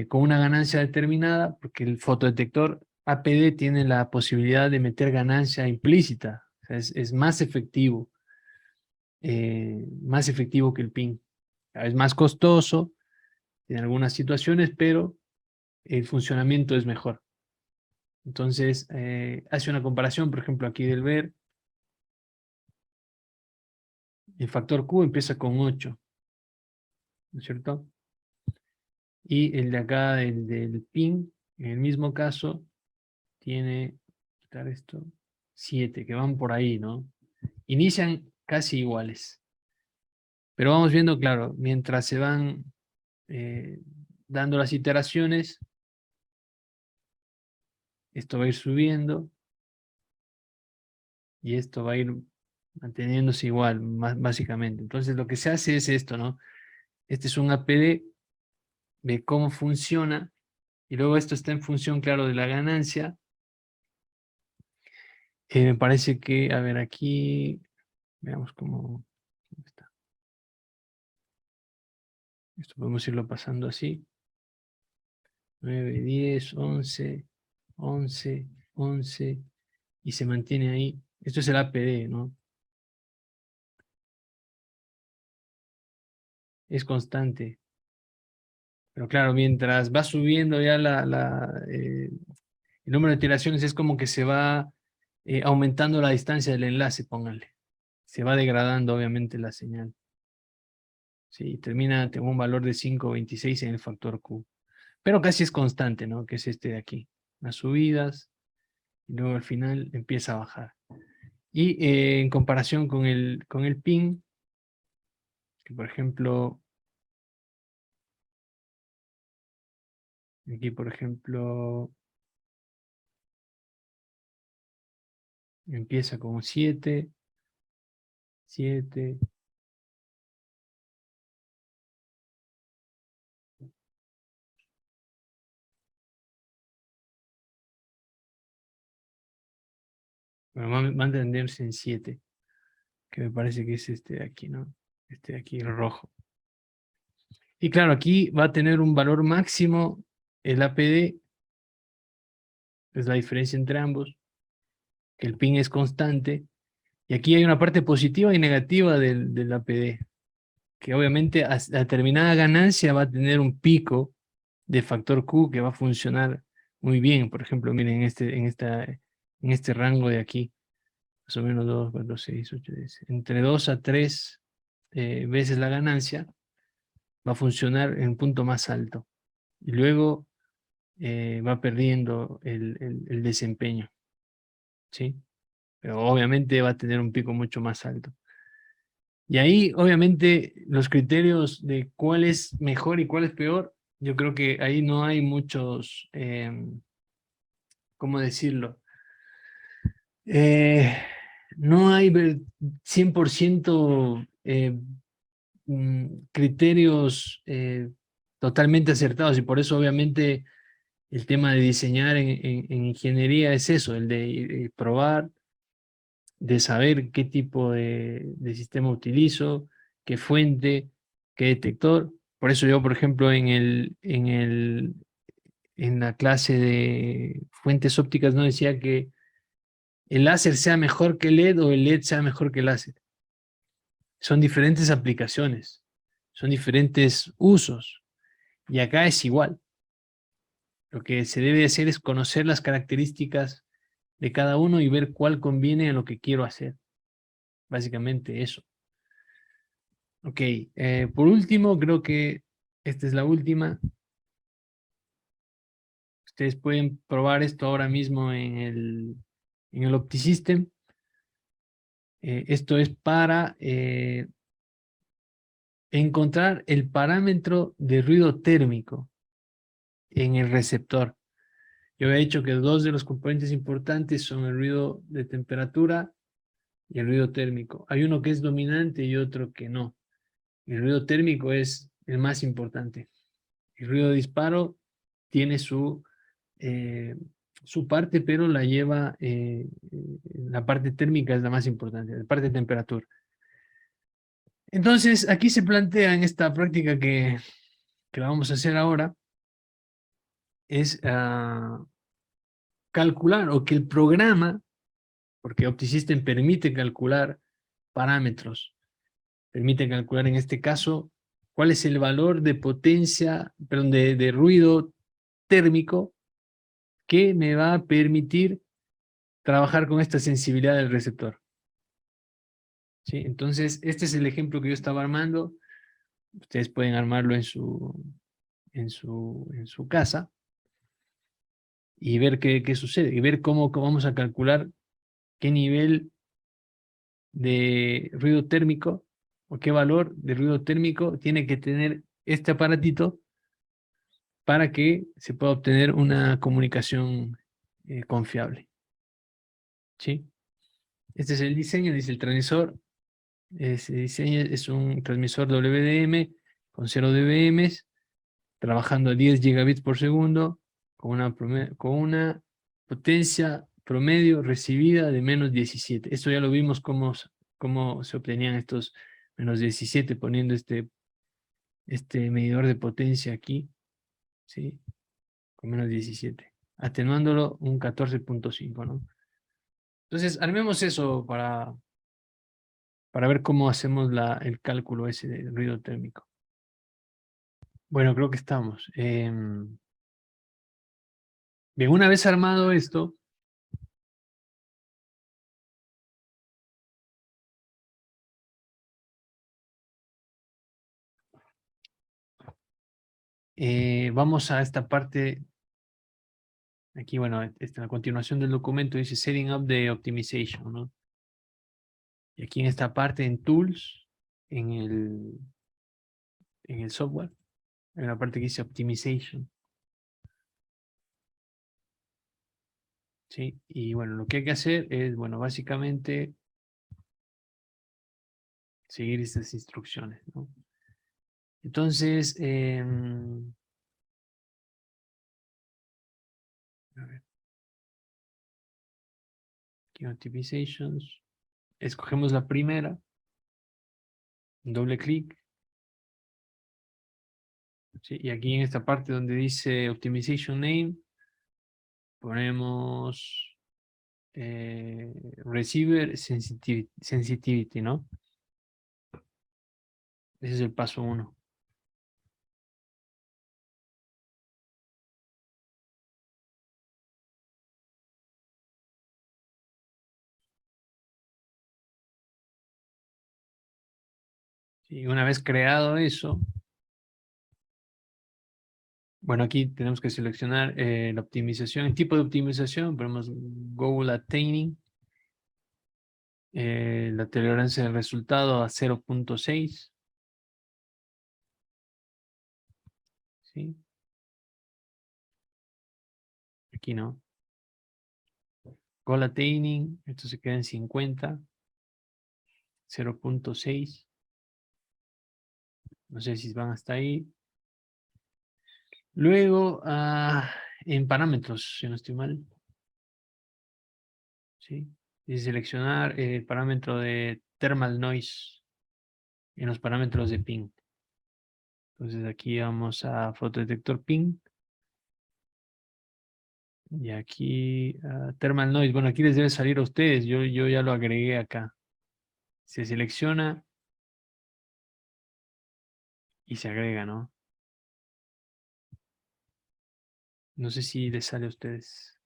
Con una ganancia determinada, porque el fotodetector APD tiene la posibilidad de meter ganancia implícita. O sea, es más efectivo que el PIN. Es más costoso en algunas situaciones, pero el funcionamiento es mejor. Entonces, hace una comparación, por ejemplo, aquí del ver. El factor Q empieza con 8, ¿no es cierto? Y el de acá, del PIN, en el mismo caso, tiene, quitar esto, 7, que van por ahí, ¿no? Inician casi iguales. Pero vamos viendo, claro, mientras se van dando las iteraciones, esto va a ir subiendo y esto va a ir manteniéndose igual, básicamente. Entonces lo que se hace es esto, ¿no? Este es un APD de cómo funciona, y luego esto está en función, claro, de la ganancia. Me parece que, a ver, aquí, veamos cómo está. Esto podemos irlo pasando así. 9, 10, 11, 11, 11, y se mantiene ahí. Esto es el APD, ¿no? Es constante. Pero claro, mientras va subiendo ya el número de iteraciones, es como que se va aumentando la distancia del enlace, pónganle. Se va degradando, obviamente, la señal. Sí, termina con un valor de 5.26 en el factor Q. Pero casi es constante, ¿no? Que es este de aquí. Las subidas, y luego al final empieza a bajar. Y en comparación con el pin, que por ejemplo, aquí por ejemplo, empieza con 7, 7, bueno, va a mantenerse en 7, que me parece que es este de aquí, ¿no? Este de aquí, el rojo. Y claro, aquí va a tener un valor máximo el APD, es la diferencia entre ambos, que el pin es constante, y aquí hay una parte positiva y negativa del APD, que obviamente a determinada ganancia va a tener un pico de factor Q que va a funcionar muy bien. Por ejemplo, miren, en este rango de aquí, más o menos 2, 4, 6, 8, 10, entre 2 a 3 veces la ganancia, va a funcionar en un punto más alto. Y luego va perdiendo el desempeño, ¿sí? Pero obviamente va a tener un pico mucho más alto. Y ahí, obviamente, los criterios de cuál es mejor y cuál es peor, yo creo que ahí no hay muchos, ¿cómo decirlo? Eh, no hay 100% criterios totalmente acertados, y por eso obviamente el tema de diseñar en ingeniería es eso, el de probar, de saber qué tipo de sistema utilizo, qué fuente, qué detector. Por eso yo, por ejemplo, en la clase de fuentes ópticas no decía que el láser sea mejor que el LED o el LED sea mejor que el láser. Son diferentes aplicaciones, son diferentes usos, y acá es igual. Lo que se debe hacer es conocer las características de cada uno y ver cuál conviene a lo que quiero hacer. Básicamente eso. Ok, por último, creo que esta es la última. Ustedes pueden probar esto ahora mismo en el OptiSystem. Esto es para encontrar el parámetro de ruido térmico en el receptor. Yo he dicho que dos de los componentes importantes son el ruido de temperatura y el ruido térmico. Hay uno que es dominante y otro que no. El ruido térmico es el más importante. El ruido de disparo tiene su parte, pero la lleva, la parte térmica es la más importante, la parte de temperatura. Entonces, aquí se plantea en esta práctica que la vamos a hacer ahora, es calcular, o que el programa, porque OptiSystem permite calcular parámetros, permite calcular en este caso cuál es el valor de potencia, perdón, de ruido térmico que me va a permitir trabajar con esta sensibilidad del receptor. ¿Sí? Entonces, este es el ejemplo que yo estaba armando. Ustedes pueden armarlo en su casa y ver qué sucede, y ver cómo vamos a calcular qué nivel de ruido térmico o qué valor de ruido térmico tiene que tener este aparatito para que se pueda obtener una comunicación confiable. ¿Sí? Este es el diseño, dice el transmisor. Ese diseño es un transmisor WDM con 0 dBm, trabajando a 10 gigabits por segundo, con una potencia promedio recibida de menos 17. Esto ya lo vimos cómo se obtenían estos menos 17 poniendo este medidor de potencia aquí, ¿sí? Con menos 17, atenuándolo un 14.5, ¿no? Entonces, armemos eso para ver cómo hacemos el cálculo ese de ruido térmico. Bueno, creo que estamos. Bien, una vez armado esto, vamos a esta parte. Aquí, bueno, en la continuación del documento dice Setting up the Optimization, ¿no? Y aquí en esta parte, en Tools, en el software, hay una parte que dice Optimization. ¿Sí? Y bueno, lo que hay que hacer es, bueno, básicamente seguir estas instrucciones, ¿no? Entonces, a ver. Aquí Optimizations. Escogemos la primera. Doble clic. ¿Sí? Y aquí en esta parte donde dice Optimization Name, ponemos Receiver Sensitivity, ¿no? Ese es el paso 1. Y una vez creado eso, bueno, aquí tenemos que seleccionar la optimización, el tipo de optimización, ponemos Goal Attaining, la tolerancia del resultado a 0.6, ¿sí? Aquí no. Goal Attaining, esto se queda en 50, 0.6, no sé si van hasta ahí. Luego, en parámetros, si no estoy mal, ¿sí? Y seleccionar el parámetro de Thermal Noise en los parámetros de ping. Entonces aquí vamos a fotodetector ping. Y aquí Thermal Noise. Bueno, aquí les debe salir a ustedes. Yo ya lo agregué acá. Se selecciona y se agrega, ¿no? No sé si les sale a ustedes.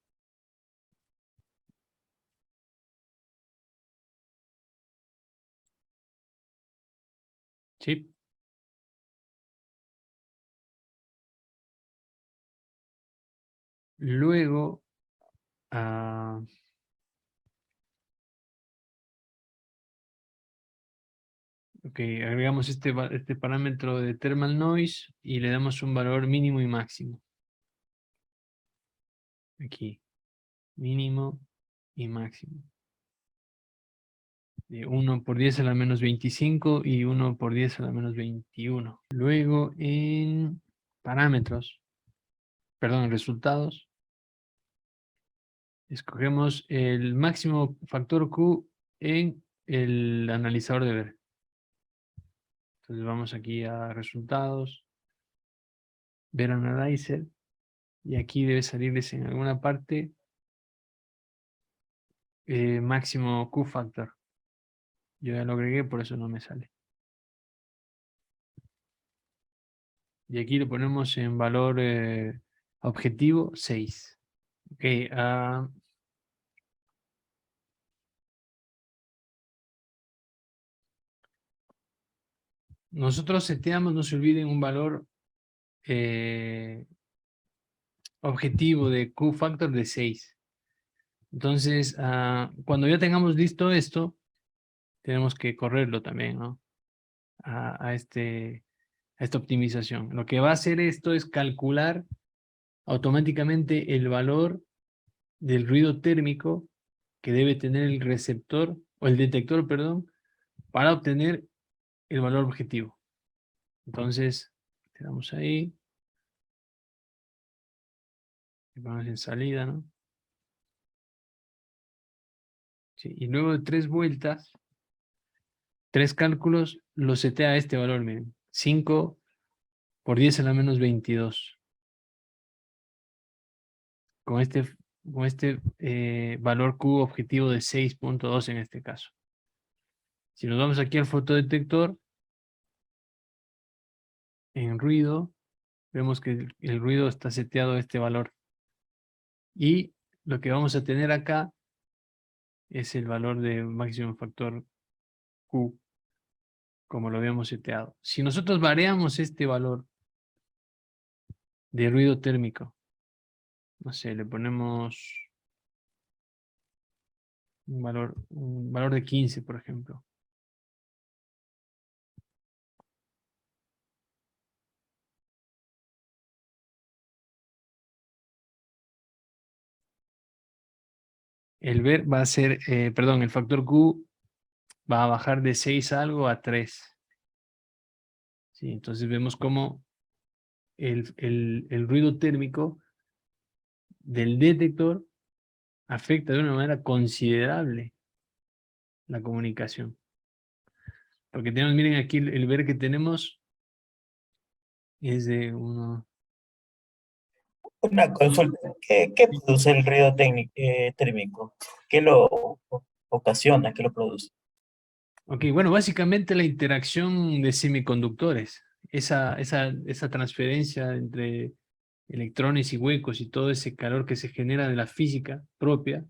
Sí. Luego, ok, agregamos este parámetro de Thermal Noise y le damos un valor mínimo y máximo. Aquí, mínimo y máximo. De 1 por 10 a la menos 25 y 1 por 10 a la menos 21. Luego en parámetros, perdón, en resultados, escogemos el máximo factor Q en el analizador de ver. Entonces vamos aquí a resultados, ver analyzer, y aquí debe salirles en alguna parte máximo Q factor. Yo ya lo agregué, por eso no me sale. Y aquí lo ponemos en valor objetivo 6. Ok, nosotros seteamos, no se olviden, un valor objetivo de Q-factor de 6. Entonces, cuando ya tengamos listo esto, tenemos que correrlo también, ¿no? A esta optimización. Lo que va a hacer esto es calcular automáticamente el valor del ruido térmico que debe tener el receptor, o el detector, perdón, para obtener el valor objetivo. Entonces, le damos ahí. Le vamos en salida, ¿no? Sí, y luego de 3 vueltas, 3 cálculos, lo setea a este valor, miren. 5 por 10 a la menos 22. Con este valor Q objetivo de 6.2 en este caso. Si nos vamos aquí al fotodetector, en ruido, vemos que el ruido está seteado a este valor. Y lo que vamos a tener acá es el valor de máximo factor Q, como lo habíamos seteado. Si nosotros variamos este valor de ruido térmico, no sé, le ponemos un valor de 15, por ejemplo. El ver va a ser, perdón, el factor Q va a bajar de 6 algo a 3. ¿Sí? Entonces vemos cómo el ruido térmico del detector afecta de una manera considerable la comunicación. Porque tenemos, miren aquí el ver que tenemos es de uno. Una consulta, ¿qué produce el ruido térmico? ¿Qué lo ocasiona? ¿Qué lo produce? Ok, bueno, básicamente la interacción de semiconductores, esa transferencia entre electrones y huecos y todo ese calor que se genera de la física propia,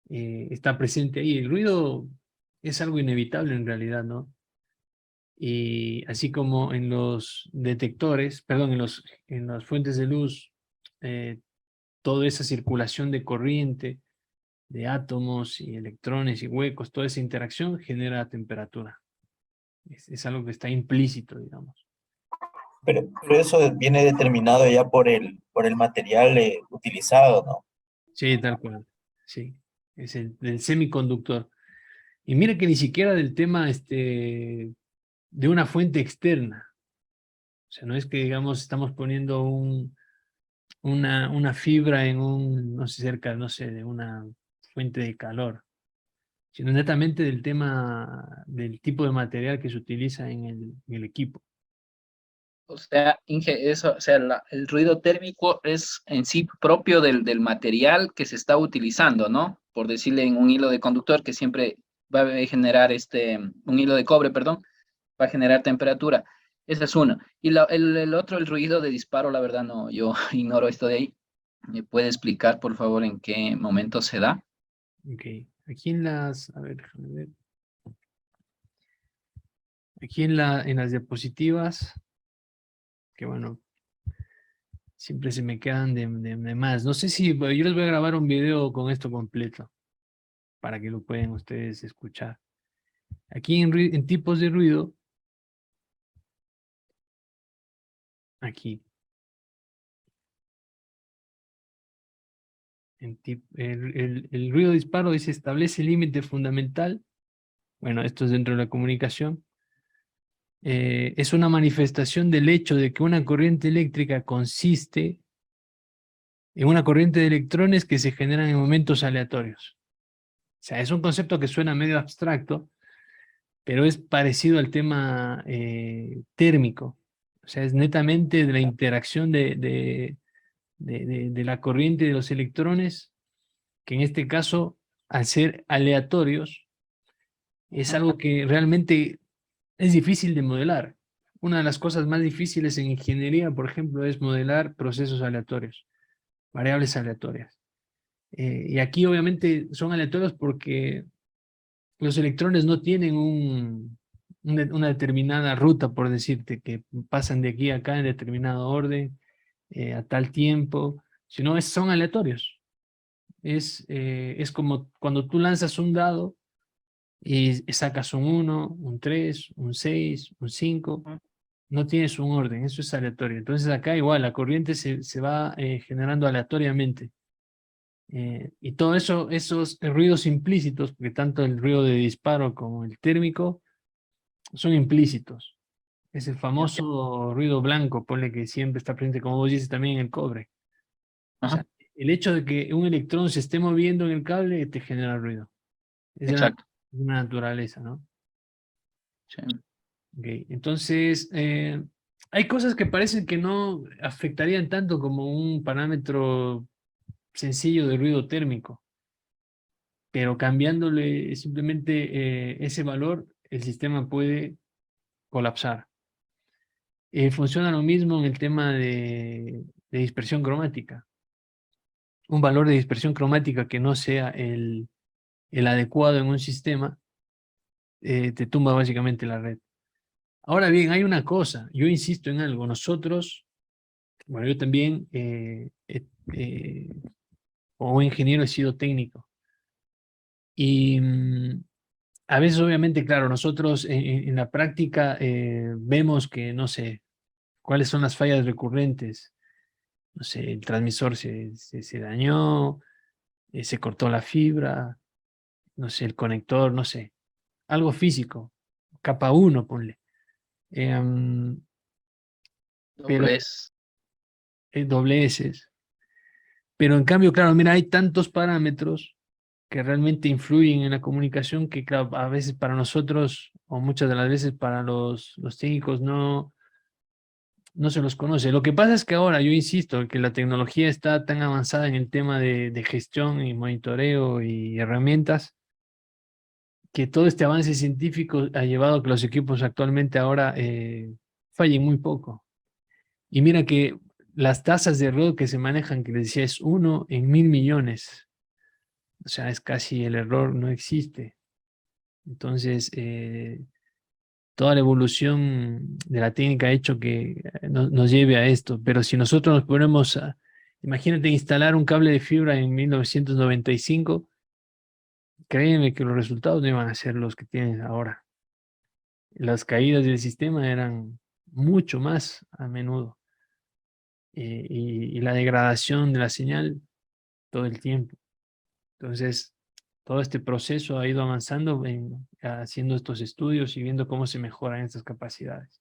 está presente ahí. El ruido es algo inevitable en realidad, ¿no? Y así como en los detectores, perdón, en las fuentes de luz, toda esa circulación de corriente, de átomos y electrones y huecos, toda esa interacción genera temperatura. Es algo que está implícito, digamos. Pero eso viene determinado ya por el material utilizado, ¿no? Sí, tal cual. Sí, es el del semiconductor. Y mira que ni siquiera del tema de una fuente externa. O sea, no es que, digamos, estamos poniendo una fibra en no sé, cerca, no sé, de una fuente de calor, sino netamente del tema del tipo de material que se utiliza en el equipo. O sea, eso, o sea, el ruido térmico es en sí propio del material que se está utilizando, ¿no? Por decirle en un hilo de conductor que siempre va a generar un hilo de cobre, perdón, va a generar temperatura. Ese es uno. Y el otro, el ruido de disparo, la verdad no, yo ignoro esto de ahí. ¿Me puede explicar, por favor, en qué momento se da? Ok, aquí a ver, déjame ver. Aquí en las diapositivas, que bueno, siempre se me quedan de más. No sé si yo les voy a grabar un video con esto completo, para que lo puedan ustedes escuchar. Aquí en tipos de ruido, aquí, el ruido de disparo dice establece el límite fundamental. Bueno, esto es dentro de la comunicación. Es una manifestación del hecho de que una corriente eléctrica consiste en una corriente de electrones que se generan en momentos aleatorios. O sea, es un concepto que suena medio abstracto, pero es parecido al tema térmico. O sea, es netamente de la interacción de la corriente de los electrones, que en este caso, al ser aleatorios, es algo que realmente es difícil de modelar. Una de las cosas más difíciles en ingeniería, por ejemplo, es modelar procesos aleatorios, variables aleatorias. Y aquí obviamente son aleatorios porque los electrones no tienen una determinada ruta, por decirte, que pasan de aquí a acá en determinado orden, a tal tiempo, sino son aleatorios. Es como cuando tú lanzas un dado y sacas un 1, un 3, un 6, un 5, no tienes un orden, eso es aleatorio. Entonces acá igual la corriente se va generando aleatoriamente. Y todo eso, esos ruidos implícitos, porque tanto el ruido de disparo como el térmico son implícitos. Es el famoso ruido blanco, ponle que siempre está presente, como vos dices, también en el cobre. O Ajá, sea, el hecho de que un electrón se esté moviendo en el cable te genera ruido. Es de exacto. una naturaleza, ¿no? Sí. Ok, entonces, hay cosas que parecen que no afectarían tanto como un parámetro sencillo de ruido térmico, pero cambiándole simplemente ese valor, el sistema puede colapsar. Funciona lo mismo en el tema de dispersión cromática. Un valor de dispersión cromática que no sea el adecuado en un sistema, te tumba básicamente la red. Ahora bien, hay una cosa, yo insisto en algo, nosotros, bueno, yo también, como ingeniero he sido técnico, y a veces obviamente, claro, nosotros en la práctica vemos que, no sé, cuáles son las fallas recurrentes. No sé, el transmisor se dañó, se cortó la fibra, no sé, el conector, no sé, algo físico, capa 1, ponle. Pero Doblez. doble S. Pero en cambio, claro, mira, hay tantos parámetros que realmente influyen en la comunicación que, claro, a veces para nosotros, o muchas de las veces para los técnicos, no se los conoce. Lo que pasa es que ahora, yo insisto, que la tecnología está tan avanzada en el tema de gestión y monitoreo y herramientas, que todo este avance científico ha llevado a que los equipos actualmente ahora fallen muy poco. Y mira que las tasas de error que se manejan, que les decía, es 1 en 1000 millones. O sea, es casi el error no existe. Entonces, toda la evolución de la técnica ha hecho que nos lleve a esto. Pero si nosotros nos ponemos a, imagínate instalar un cable de fibra en 1995, créeme que los resultados no iban a ser los que tienen ahora. Las caídas del sistema eran mucho más a menudo. Y la degradación de la señal todo el tiempo. Entonces, todo este proceso ha ido avanzando haciendo estos estudios y viendo cómo se mejoran estas capacidades.